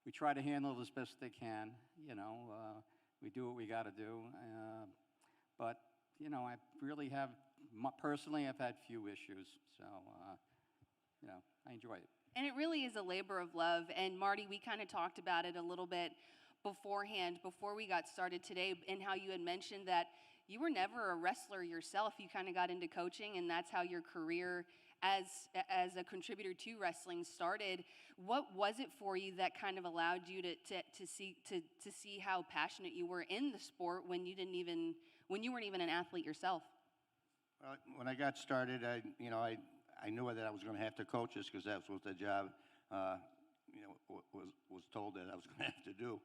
we try to handle it as best they can. You know, we do what we got to do. But, you know, I really have, personally, I've had few issues. So, you know, I enjoy it. And it really is a labor of love. And Marty, we kind of talked about it a little bit beforehand, before we got started today, and how you had mentioned that you were never a wrestler yourself. You kind of got into coaching, and that's how your career as a contributor to wrestling started. What was it for you that kind of allowed you to see how passionate you were in the sport when you weren't even an athlete yourself? Well, when I got started, I knew that I was going to have to coach this because that was the job, was told that I was going to have to do.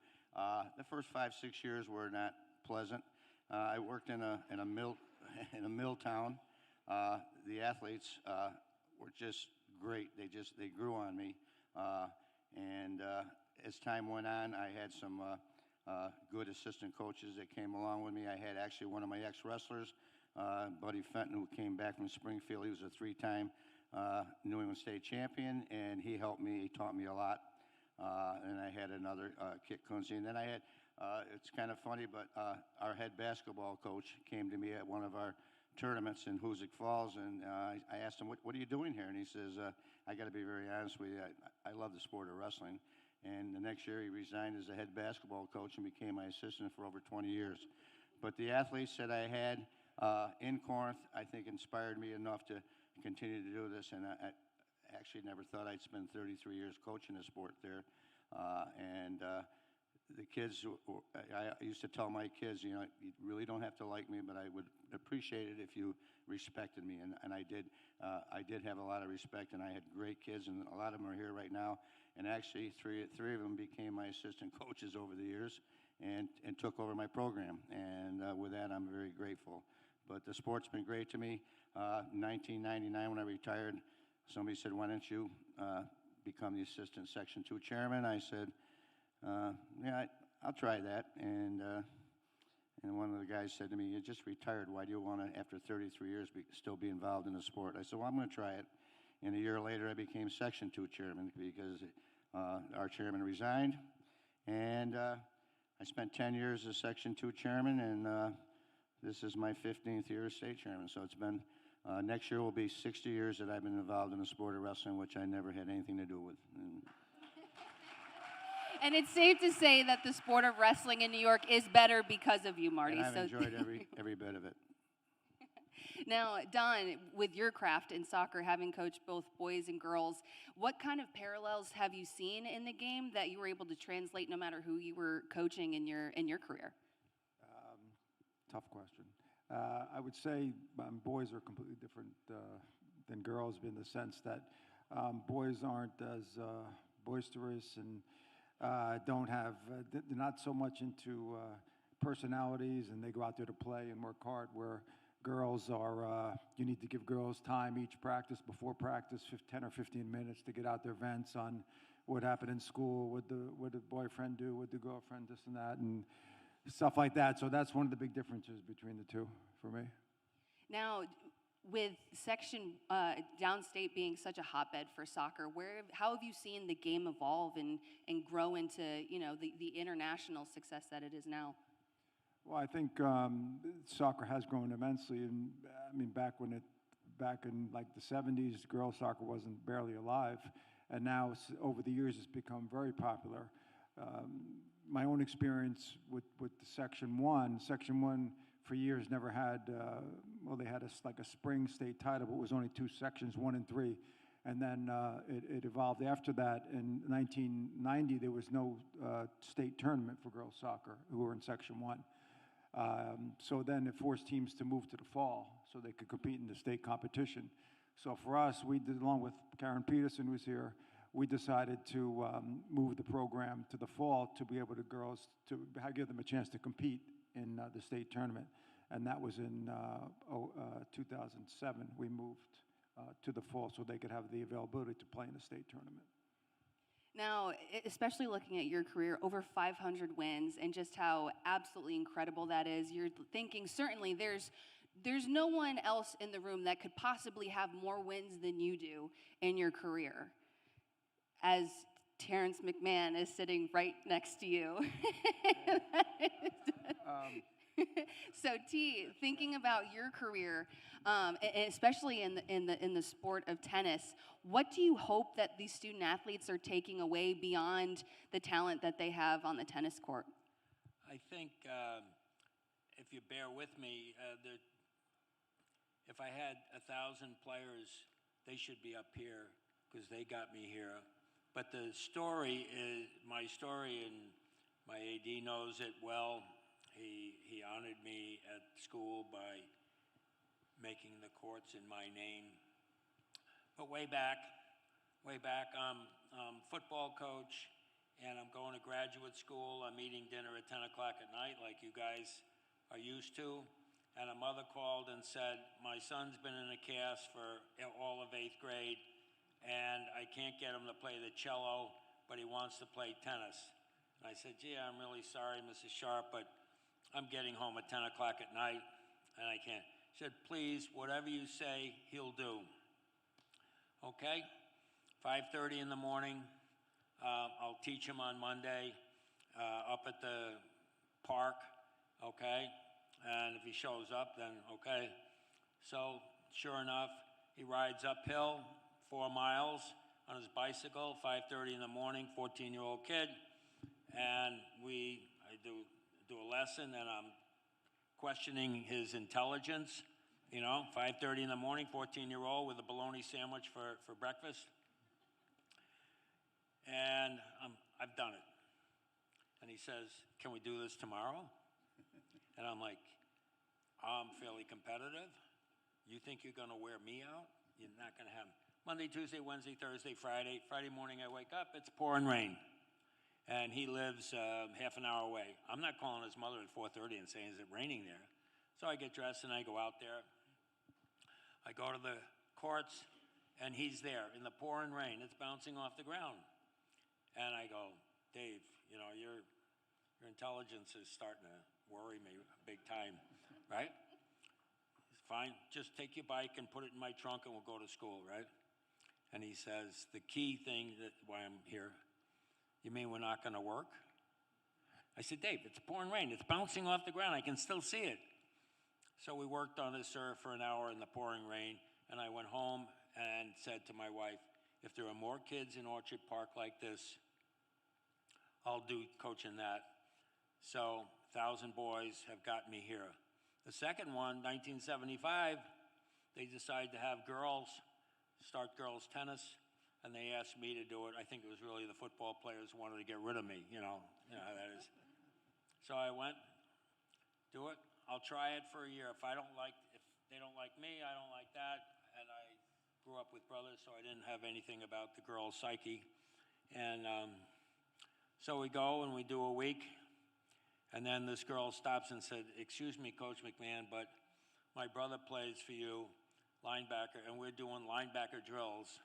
The first 5-6 years were not pleasant. I worked in a mill town. The athletes were just great. They grew on me, and as time went on, I had some good assistant coaches that came along with me. I had actually one of my ex-wrestlers, Buddy Fenton, who came back from Springfield. He was a three-time New England State champion, and he helped me. He taught me a lot. And I had another, Kit Kunze. And then I had, it's kind of funny, but our head basketball coach came to me at one of our tournaments in Hoosick Falls, and I asked him, what are you doing here? And he says, I got to be very honest with you, I love the sport of wrestling. And the next year he resigned as the head basketball coach and became my assistant for over 20 years. But the athletes that I had in Corinth, I think, inspired me enough to continue to do this, and I actually never thought I'd spend 33 years coaching the sport there. The kids, I used to tell my kids, you know, you really don't have to like me, but I would appreciate it if you respected me, and I did. I did have a lot of respect, and I had great kids, and a lot of them are here right now. And actually, three of them became my assistant coaches over the years, and took over my program. And with that, I'm very grateful. But the sport's been great to me. 1999, when I retired, somebody said, "Why don't you become the assistant Section 2 chairman?" I said, yeah, I'll try that. And one of the guys said to me, "You just retired. Why do you want to, after 33 years, still be involved in the sport?" I said, "Well, I'm going to try it." And a year later, I became Section 2 chairman because our chairman resigned. And I spent 10 years as Section 2 chairman, and this is my 15th year as state chairman. So it's been, next year will be 60 years that I've been involved in the sport of wrestling, which I never had anything to do with. And it's safe to say that the sport of wrestling in New York is better because of you, Marty. And I've enjoyed every bit of it. Now, Don, with your craft in soccer, having coached both boys and girls, what kind of parallels have you seen in the game that you were able to translate no matter who you were coaching in your career? Tough question. I would say boys are completely different than girls in the sense that boys aren't as boisterous and don't have, they're not so much into personalities, and they go out there to play and work hard, where girls are, you need to give girls time each practice, before practice, 10 or 15 minutes to get out their vents on what happened in school, what did the boyfriend do, what did the girlfriend, this and that, and stuff like that. So that's one of the big differences between the two for me. Now, with Section downstate being such a hotbed for soccer, how have you seen the game evolve and grow into, you know, the international success that it is now? Well, I think soccer has grown immensely, and I mean back in like the 70s, girls soccer wasn't barely alive, and now over the years it's become very popular. My own experience with the Section 1 for years never had, well, they had like a spring state title, but it was only 2 sections, 1 and 3. And then it evolved after that. In 1990, there was no state tournament for girls soccer who were in Section 1. So then it forced teams to move to the fall so they could compete in the state competition. So for us, we did, along with Karen Peterson, who's here, we decided to move the program to the fall to be able to give them a chance to compete in the state tournament. And that was in 2007. We moved to the fall so they could have the availability to play in the state tournament. Now, especially looking at your career, over 500 wins, and just how absolutely incredible that is, you're thinking certainly there's no one else in the room that could possibly have more wins than you do in your career, as Terrence McMahon is sitting right next to you. So, T, thinking about your career, and especially in the sport of tennis, what do you hope that these student athletes are taking away beyond the talent that they have on the tennis court? I think, if you bear with me, if I had 1,000 players, they should be up here because they got me here. But the story is my story, and my AD knows it well. He honored me at school by making the courts in my name. But way back, I'm football coach, and I'm going to graduate school. I'm eating dinner at 10 o'clock at night like you guys are used to. And a mother called and said, "My son's been in a cast for all of 8th grade, and I can't get him to play the cello, but he wants to play tennis. And I said, gee, I'm really sorry, Mrs. Sharp, but I'm getting home at 10 o'clock at night, and I can't. She said, please, whatever you say, he'll do. Okay, 5:30 in the morning. I'll teach him on Monday up at the park, okay? And if he shows up, then okay. So sure enough, he rides uphill 4 miles on his bicycle, 5:30 in the morning, 14-year-old kid. And I do a lesson, and I'm questioning his intelligence. 5:30 in the morning, 14-year-old with a bologna sandwich for breakfast. And I've done it. And he says, can we do this tomorrow? And I'm like, I'm fairly competitive. You think you're going to wear me out? You're not going to have Monday, Tuesday, Wednesday, Thursday, Friday. Friday morning I wake up, it's pouring rain. And he lives half an hour away. I'm not calling his mother at 4:30 and saying, is it raining there? So I get dressed and I go out there. I go to the courts, and he's there in the pouring rain. It's bouncing off the ground. And I go, Dave, your intelligence is starting to worry me big time, right? It's fine. Just take your bike and put it in my trunk, and we'll go to school, right? And he says, the key thing why I'm here, you mean we're not going to work? I said, Dave, it's pouring rain. It's bouncing off the ground. I can still see it. So we worked on this, sir, for an hour in the pouring rain, and I went home and said to my wife, if there are more kids in Orchard Park like this, I'll do coaching that. So 1,000 boys have got me here. The second one, 1975, they decided to have start girls tennis, and they asked me to do it. I think it was really the football players who wanted to get rid of me, you know how that is. So I went, do it. I'll try it for a year. If they don't like me, I don't like that. And I grew up with brothers, so I didn't have anything about the girl's psyche. And so we go and we do a week. And then this girl stops and said, excuse me, Coach McMahon, but my brother plays for you, linebacker, and we're doing linebacker drills.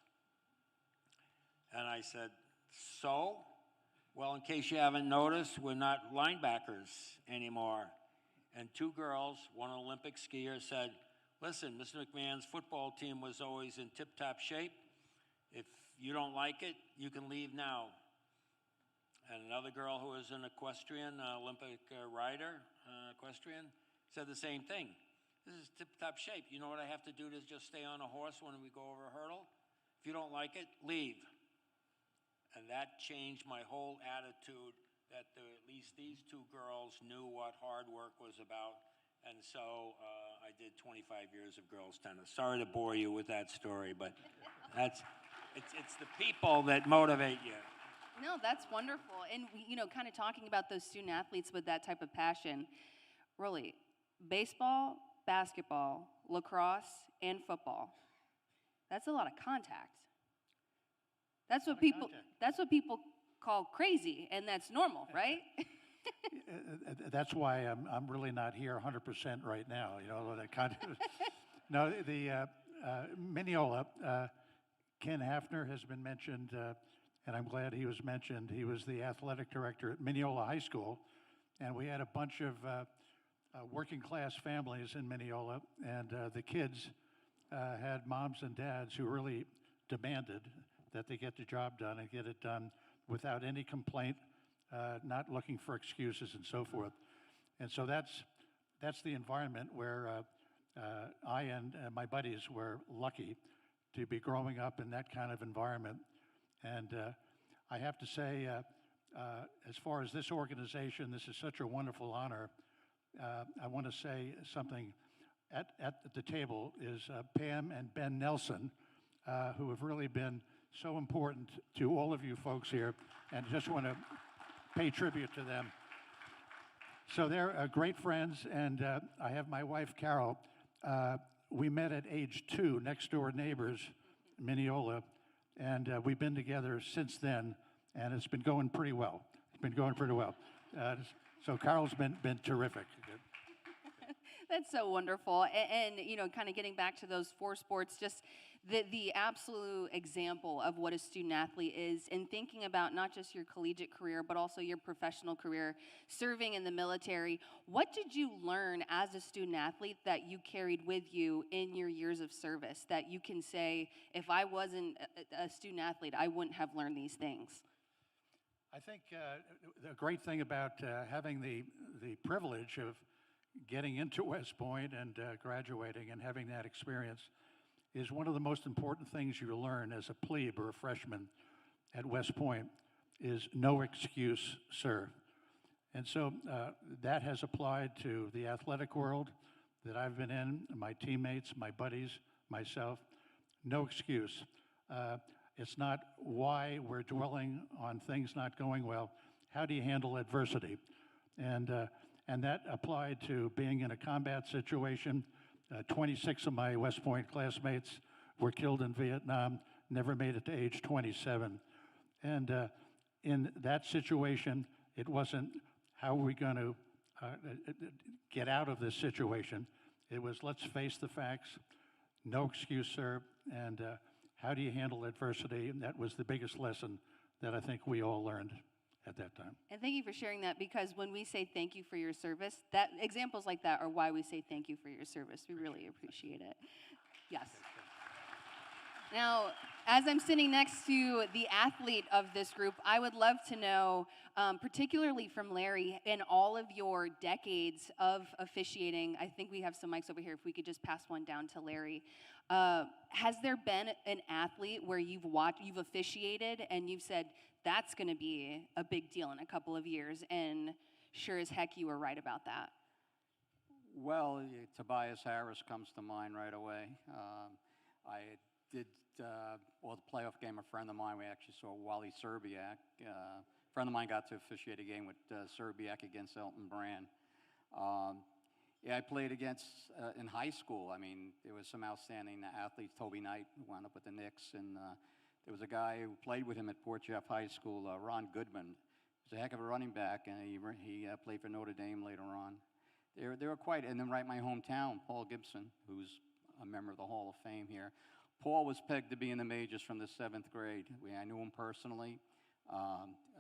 And I said, so? Well, in case you haven't noticed, we're not linebackers anymore. And 2 girls, one Olympic skier, said, listen, Mr. McMahon's football team was always in tip-top shape. If you don't like it, you can leave now. And another girl who was an equestrian, Olympic rider, equestrian, said the same thing. This is tip-top shape. You know what I have to do to just stay on a horse when we go over a hurdle? If you don't like it, leave. And that changed my whole attitude that at least these 2 girls knew what hard work was about. And so I did 25 years of girls tennis. Sorry to bore you with that story, but it's the people that motivate you. No, that's wonderful. And, kind of talking about those student athletes with that type of passion, Rollie, baseball, basketball, lacrosse, and football, that's a lot of contact. That's what people call crazy, and that's normal, right? That's why I'm really not here 100% right now. That kind of. No, the Mineola, Ken Hafner has been mentioned, and I'm glad he was mentioned. He was the athletic director at Mineola High School, and we had a bunch of working class families in Mineola, and the kids had moms and dads who really demanded that they get the job done and get it done without any complaint, not looking for excuses and so forth. And so that's the environment where I and my buddies were lucky to be growing up in that kind of environment. And I have to say, as far as this organization, this is such a wonderful honor. I want to say something at the table is Pam and Ben Nelson, who have really been so important to all of you folks here, and just want to pay tribute to them. So they're great friends, and I have my wife, Carol. We met at age 2, next door neighbors, Mineola, and we've been together since then, and it's been going pretty well. So Carol's been terrific. That's so wonderful. And you know, kind of getting back to those four sports, just the absolute example of what a student athlete is, and thinking about not just your collegiate career, but also your professional career, serving in the military. What did you learn as a student athlete that you carried with you in your years of service that you can say, if I wasn't a student athlete, I wouldn't have learned these things? I think the great thing about having the privilege of getting into West Point and graduating and having that experience is one of the most important things you learn as a plebe or a freshman at West Point is no excuse, sir. And so that has applied to the athletic world that I've been in, my teammates, my buddies, myself. No excuse. It's not why we're dwelling on things not going well. How do you handle adversity? And that applied to being in a combat situation. 26 of my West Point classmates were killed in Vietnam, never made it to age 27. And in that situation, it wasn't how are we going to get out of this situation. It was let's face the facts, no excuse, sir, and how do you handle adversity? And that was the biggest lesson that I think we all learned at that time. And thank you for sharing that, because when we say thank you for your service, that examples like that are why we say thank you for your service. We really appreciate it. Yes. Now, as I'm sitting next to the athlete of this group, I would love to know, particularly from Larry, in all of your decades of officiating, I think we have some mics over here, if we could just pass one down to Larry. Has there been an athlete where you've officiated and you've said, that's going to be a big deal in a couple of years, and sure as heck you were right about that? Well, Tobias Harris comes to mind right away. I did, the playoff game, a friend of mine, we actually saw Wally Serbiak. A friend of mine got to officiate a game with Serbiak against Elton Brand. I played against, in high school, I mean, there was some outstanding athletes. Toby Knight, who wound up with the Knicks, and there was a guy who played with him at Port Jeff High School, Ron Goodman. He was a heck of a running back, and he played for Notre Dame later on. They were quite, and then right in my hometown, Paul Gibson, who's a member of the Hall of Fame here. Paul was pegged to be in the majors from the 7th grade. I knew him personally.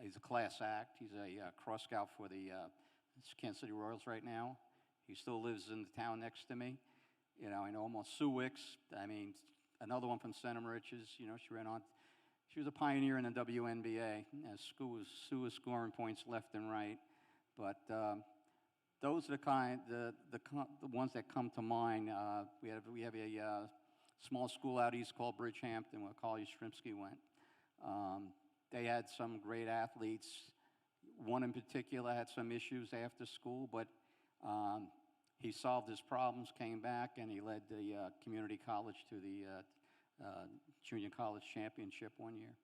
He's a class act. He's a cross scout for the Kansas City Royals right now. He still lives in the town next to me. You know, I know him on Sue Wicks. I mean, another one from Center Riches. You know, she was a pioneer in the WNBA. Sue was scoring points left and right. But those are the ones that come to mind. We have a small school out east called Bridgehampton where Carly Strimsky went. They had some great athletes. One in particular had some issues after school, but he solved his problems, came back, and he led the community college to the junior college championship one year.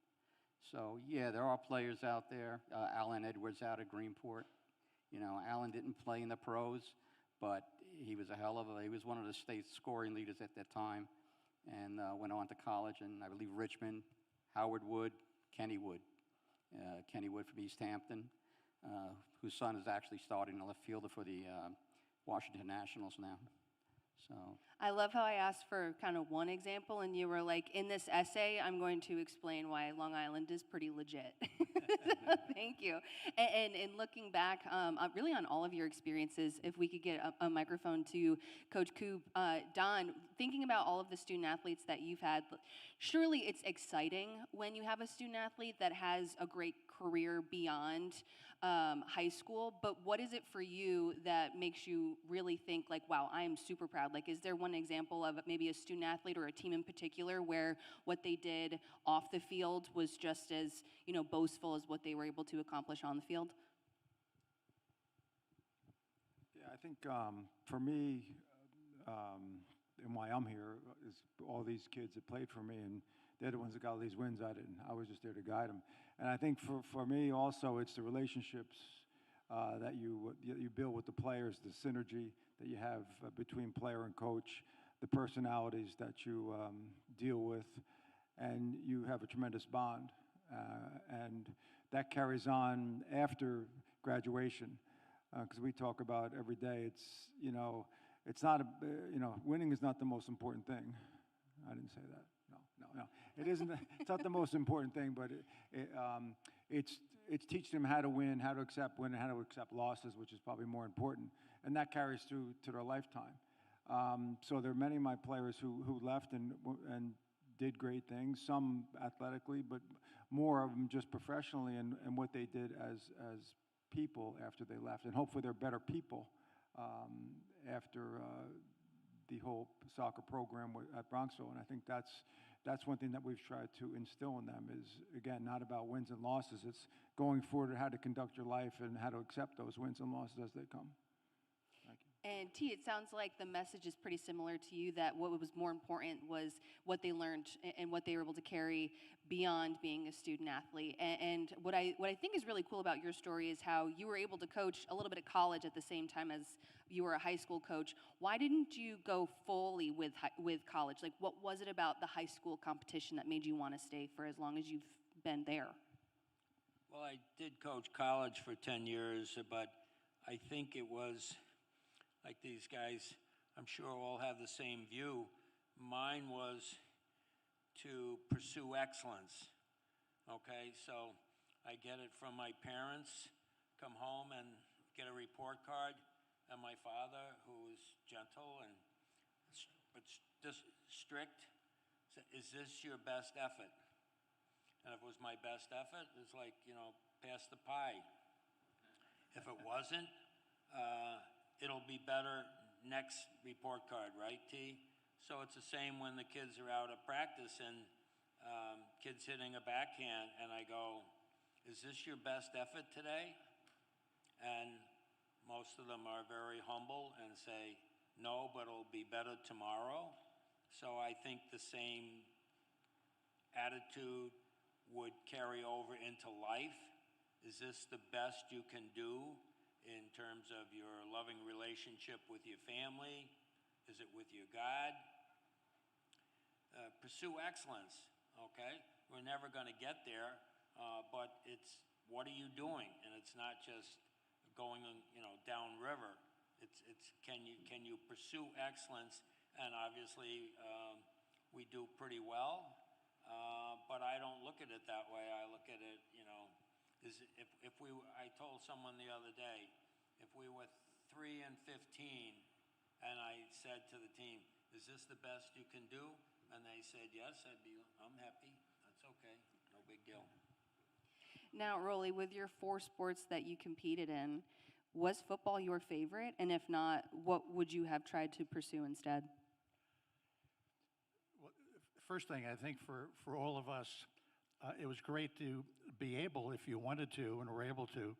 So, yeah, there are players out there. Alan Edwards out of Greenport. You know, Alan didn't play in the pros, but he was he was one of the state scoring leaders at that time, and went on to college, and I believe Richmond, Howard Wood, Kenny Wood. Kenny Wood from East Hampton, whose son is actually starting a left fielder for the Washington Nationals now. So I love how I asked for kind of one example, and you were like, in this essay, I'm going to explain why Long Island is pretty legit. Thank you. And looking back, really on all of your experiences, if we could get a microphone to Coach Coop. Don, thinking about all of the student athletes that you've had, surely it's exciting when you have a student athlete that has a great career beyond high school, but what is it for you that makes you really think like, wow, I am super proud? Like, is there one example of maybe a student athlete or a team in particular where what they did off the field was just as, you know, boastful as what they were able to accomplish on the field? Yeah, I think for me, and why I'm here is all these kids that played for me, and they're the ones that got all these wins. I didn't. I was just there to guide them. And I think for me also, it's the relationships that you build with the players, the synergy that you have between player and coach, the personalities that you deal with, and you have a tremendous bond. And that carries on after graduation, because we talk about every day. It's, you know, it's not, winning is not the most important thing. I didn't say that. No. It isn't. It's not the most important thing, but it's teaching them how to win, how to accept win, and how to accept losses, which is probably more important, and that carries through to their lifetime. So there are many of my players who left and did great things, some athletically, but more of them just professionally and what they did as people after they left, and hopefully they're better people after the whole soccer program at Bronxville. And I think that's one thing that we've tried to instill in them is, again, not about wins and losses. It's going forward and how to conduct your life and how to accept those wins and losses as they come. Thank you. And T, it sounds like the message is pretty similar to you, that what was more important was what they learned and what they were able to carry beyond being a student athlete. And what I think is really cool about your story is how you were able to coach a little bit at college at the same time as you were a high school coach. Why didn't you go fully with college? Like, what was it about the high school competition that made you want to stay for as long as you've been there? Well, I did coach college for 10 years, but I think it was like these guys, I'm sure all have the same view. Mine was to pursue excellence, okay? So I get it from my parents, come home and get a report card, and my father, who was gentle but just strict, said, "Is this your best effort?" And if it was my best effort, it's like, pass the pie. If it wasn't, it'll be better next report card, right, T? So it's the same when the kids are out at practice and kids hitting a backhand, and I go, "Is this your best effort today?" And most of them are very humble and say, "No, but it'll be better tomorrow." So I think the same attitude would carry over into life. Is this the best you can do in terms of your loving relationship with your family? Is it with your God? Pursue excellence, okay? We're never going to get there, but it's what are you doing? And it's not just going, downriver. It's can you pursue excellence? And obviously, we do pretty well, but I don't look at it that way. I look at it, I told someone the other day, if we were 3-15, and I said to the team, "Is this the best you can do?" And they said yes, I'm happy. That's okay, no big deal. Now, Rollie, with your 4 sports that you competed in, was football your favorite? And if not, what would you have tried to pursue instead? Well, first thing, I think for all of us, it was great to be able, if you wanted to and were able to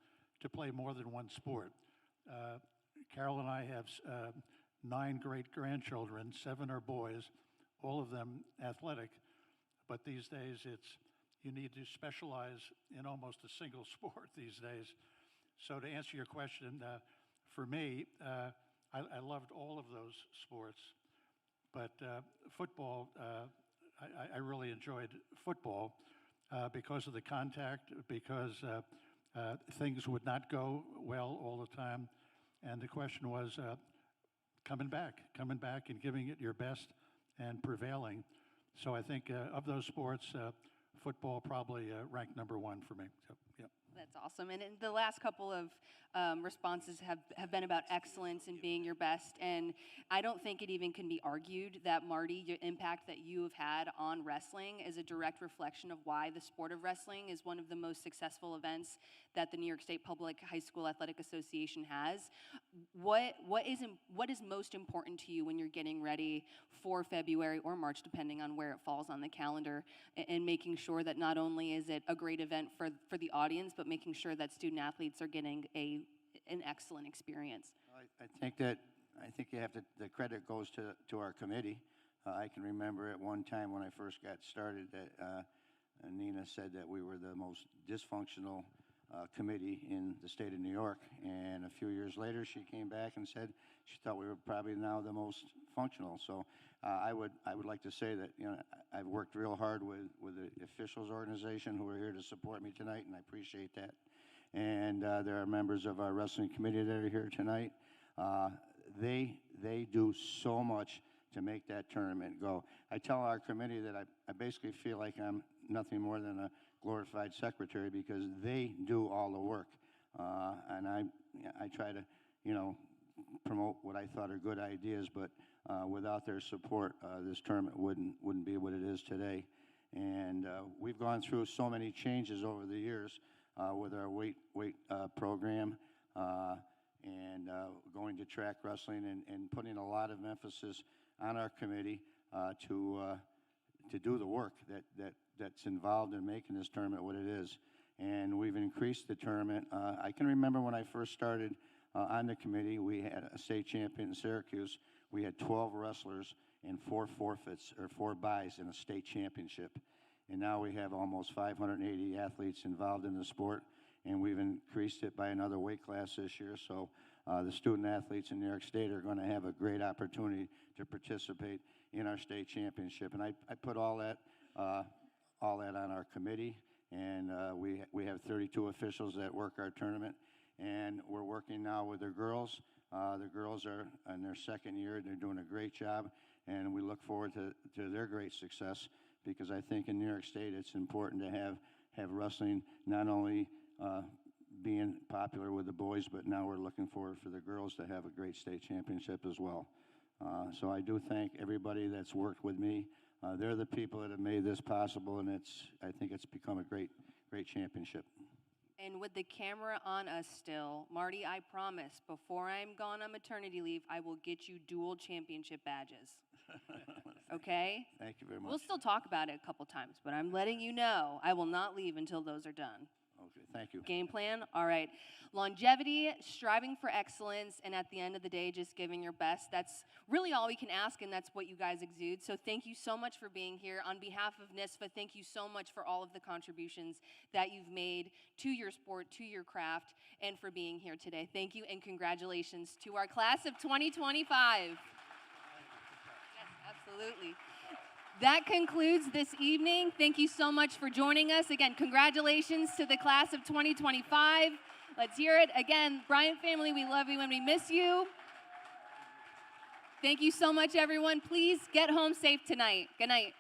play more than one sport. Carol and I have 9 great-grandchildren, 7 are boys, all of them athletic, but these days you need to specialize in almost a single sport these days. So to answer your question, for me, I loved all of those sports, but football, I really enjoyed football because of the contact, because things would not go well all the time, and the question was coming back and giving it your best and prevailing. So I think of those sports, football probably ranked number 1 for me. So, yeah. That's awesome. And in the last couple of responses have been about excellence and being your best. And I don't think it even can be argued that, Marty, your impact that you have had on wrestling is a direct reflection of why the sport of wrestling is one of the most successful events that the New York State Public High School Athletic Association has. What is most important to you when you're getting ready for February or March, depending on where it falls on the calendar, and making sure that not only is it a great event for the audience, but making sure that student athletes are getting an excellent experience? I think you have to, the credit goes to our committee. I can remember at one time when I first got started that Nina said that we were the most dysfunctional committee in the state of New York, and a few years later she came back and said she thought we were probably now the most functional. So I would like to say that I've worked real hard with the officials organization who are here to support me tonight, and I appreciate that. And there are members of our wrestling committee that are here tonight. they do so much to make that tournament go. I tell our committee that I basically feel like I'm nothing more than a glorified secretary because they do all the work. And I try to, you know, promote what I thought are good ideas, but without their support, this tournament wouldn't be what it is today. And we've gone through so many changes over the years with our weight program and going to track wrestling and putting a lot of emphasis on our committee to do the work that's involved in making this tournament what it is. And we've increased the tournament. I can remember when I first started on the committee, we had a state champion in Syracuse. We had 12 wrestlers and 4 forfeits or 4 byes in a state championship. And now we have almost 580 athletes involved in the sport, and we've increased it by another weight class this year. So the student athletes in New York State are going to have a great opportunity to participate in our state championship. And I put all that on our committee, and we have 32 officials that work our tournament, and we're working now with the girls. The girls are in their second year. They're doing a great job, and we look forward to their great success, because I think in New York State it's important to have wrestling not only being popular with the boys, but now we're looking forward for the girls to have a great state championship as well. So I do thank everybody that's worked with me. They're the people that have made this possible, and I think it's become a great championship. And with the camera on us still, Marty, I promise, before I'm gone on maternity leave, I will get you dual championship badges. Okay? Thank you very much. We'll still talk about it a couple times, but I'm letting you know I will not leave until those are done. Okay, thank you. Game plan? All right. Longevity, striving for excellence, and at the end of the day, just giving your best. That's really all we can ask, and that's what you guys exude. So thank you so much for being here. On behalf of NYSPHSAA, thank you so much for all of the contributions that you've made to your sport, to your craft, and for being here today. Thank you, and congratulations to our class of 2025. Yes, absolutely. That concludes this evening. Thank you so much for joining us. Again, congratulations to the class of 2025. Let's hear it. Again, Bryant family, we love you and we miss you. Thank you so much, everyone. Please get home safe tonight. Good night.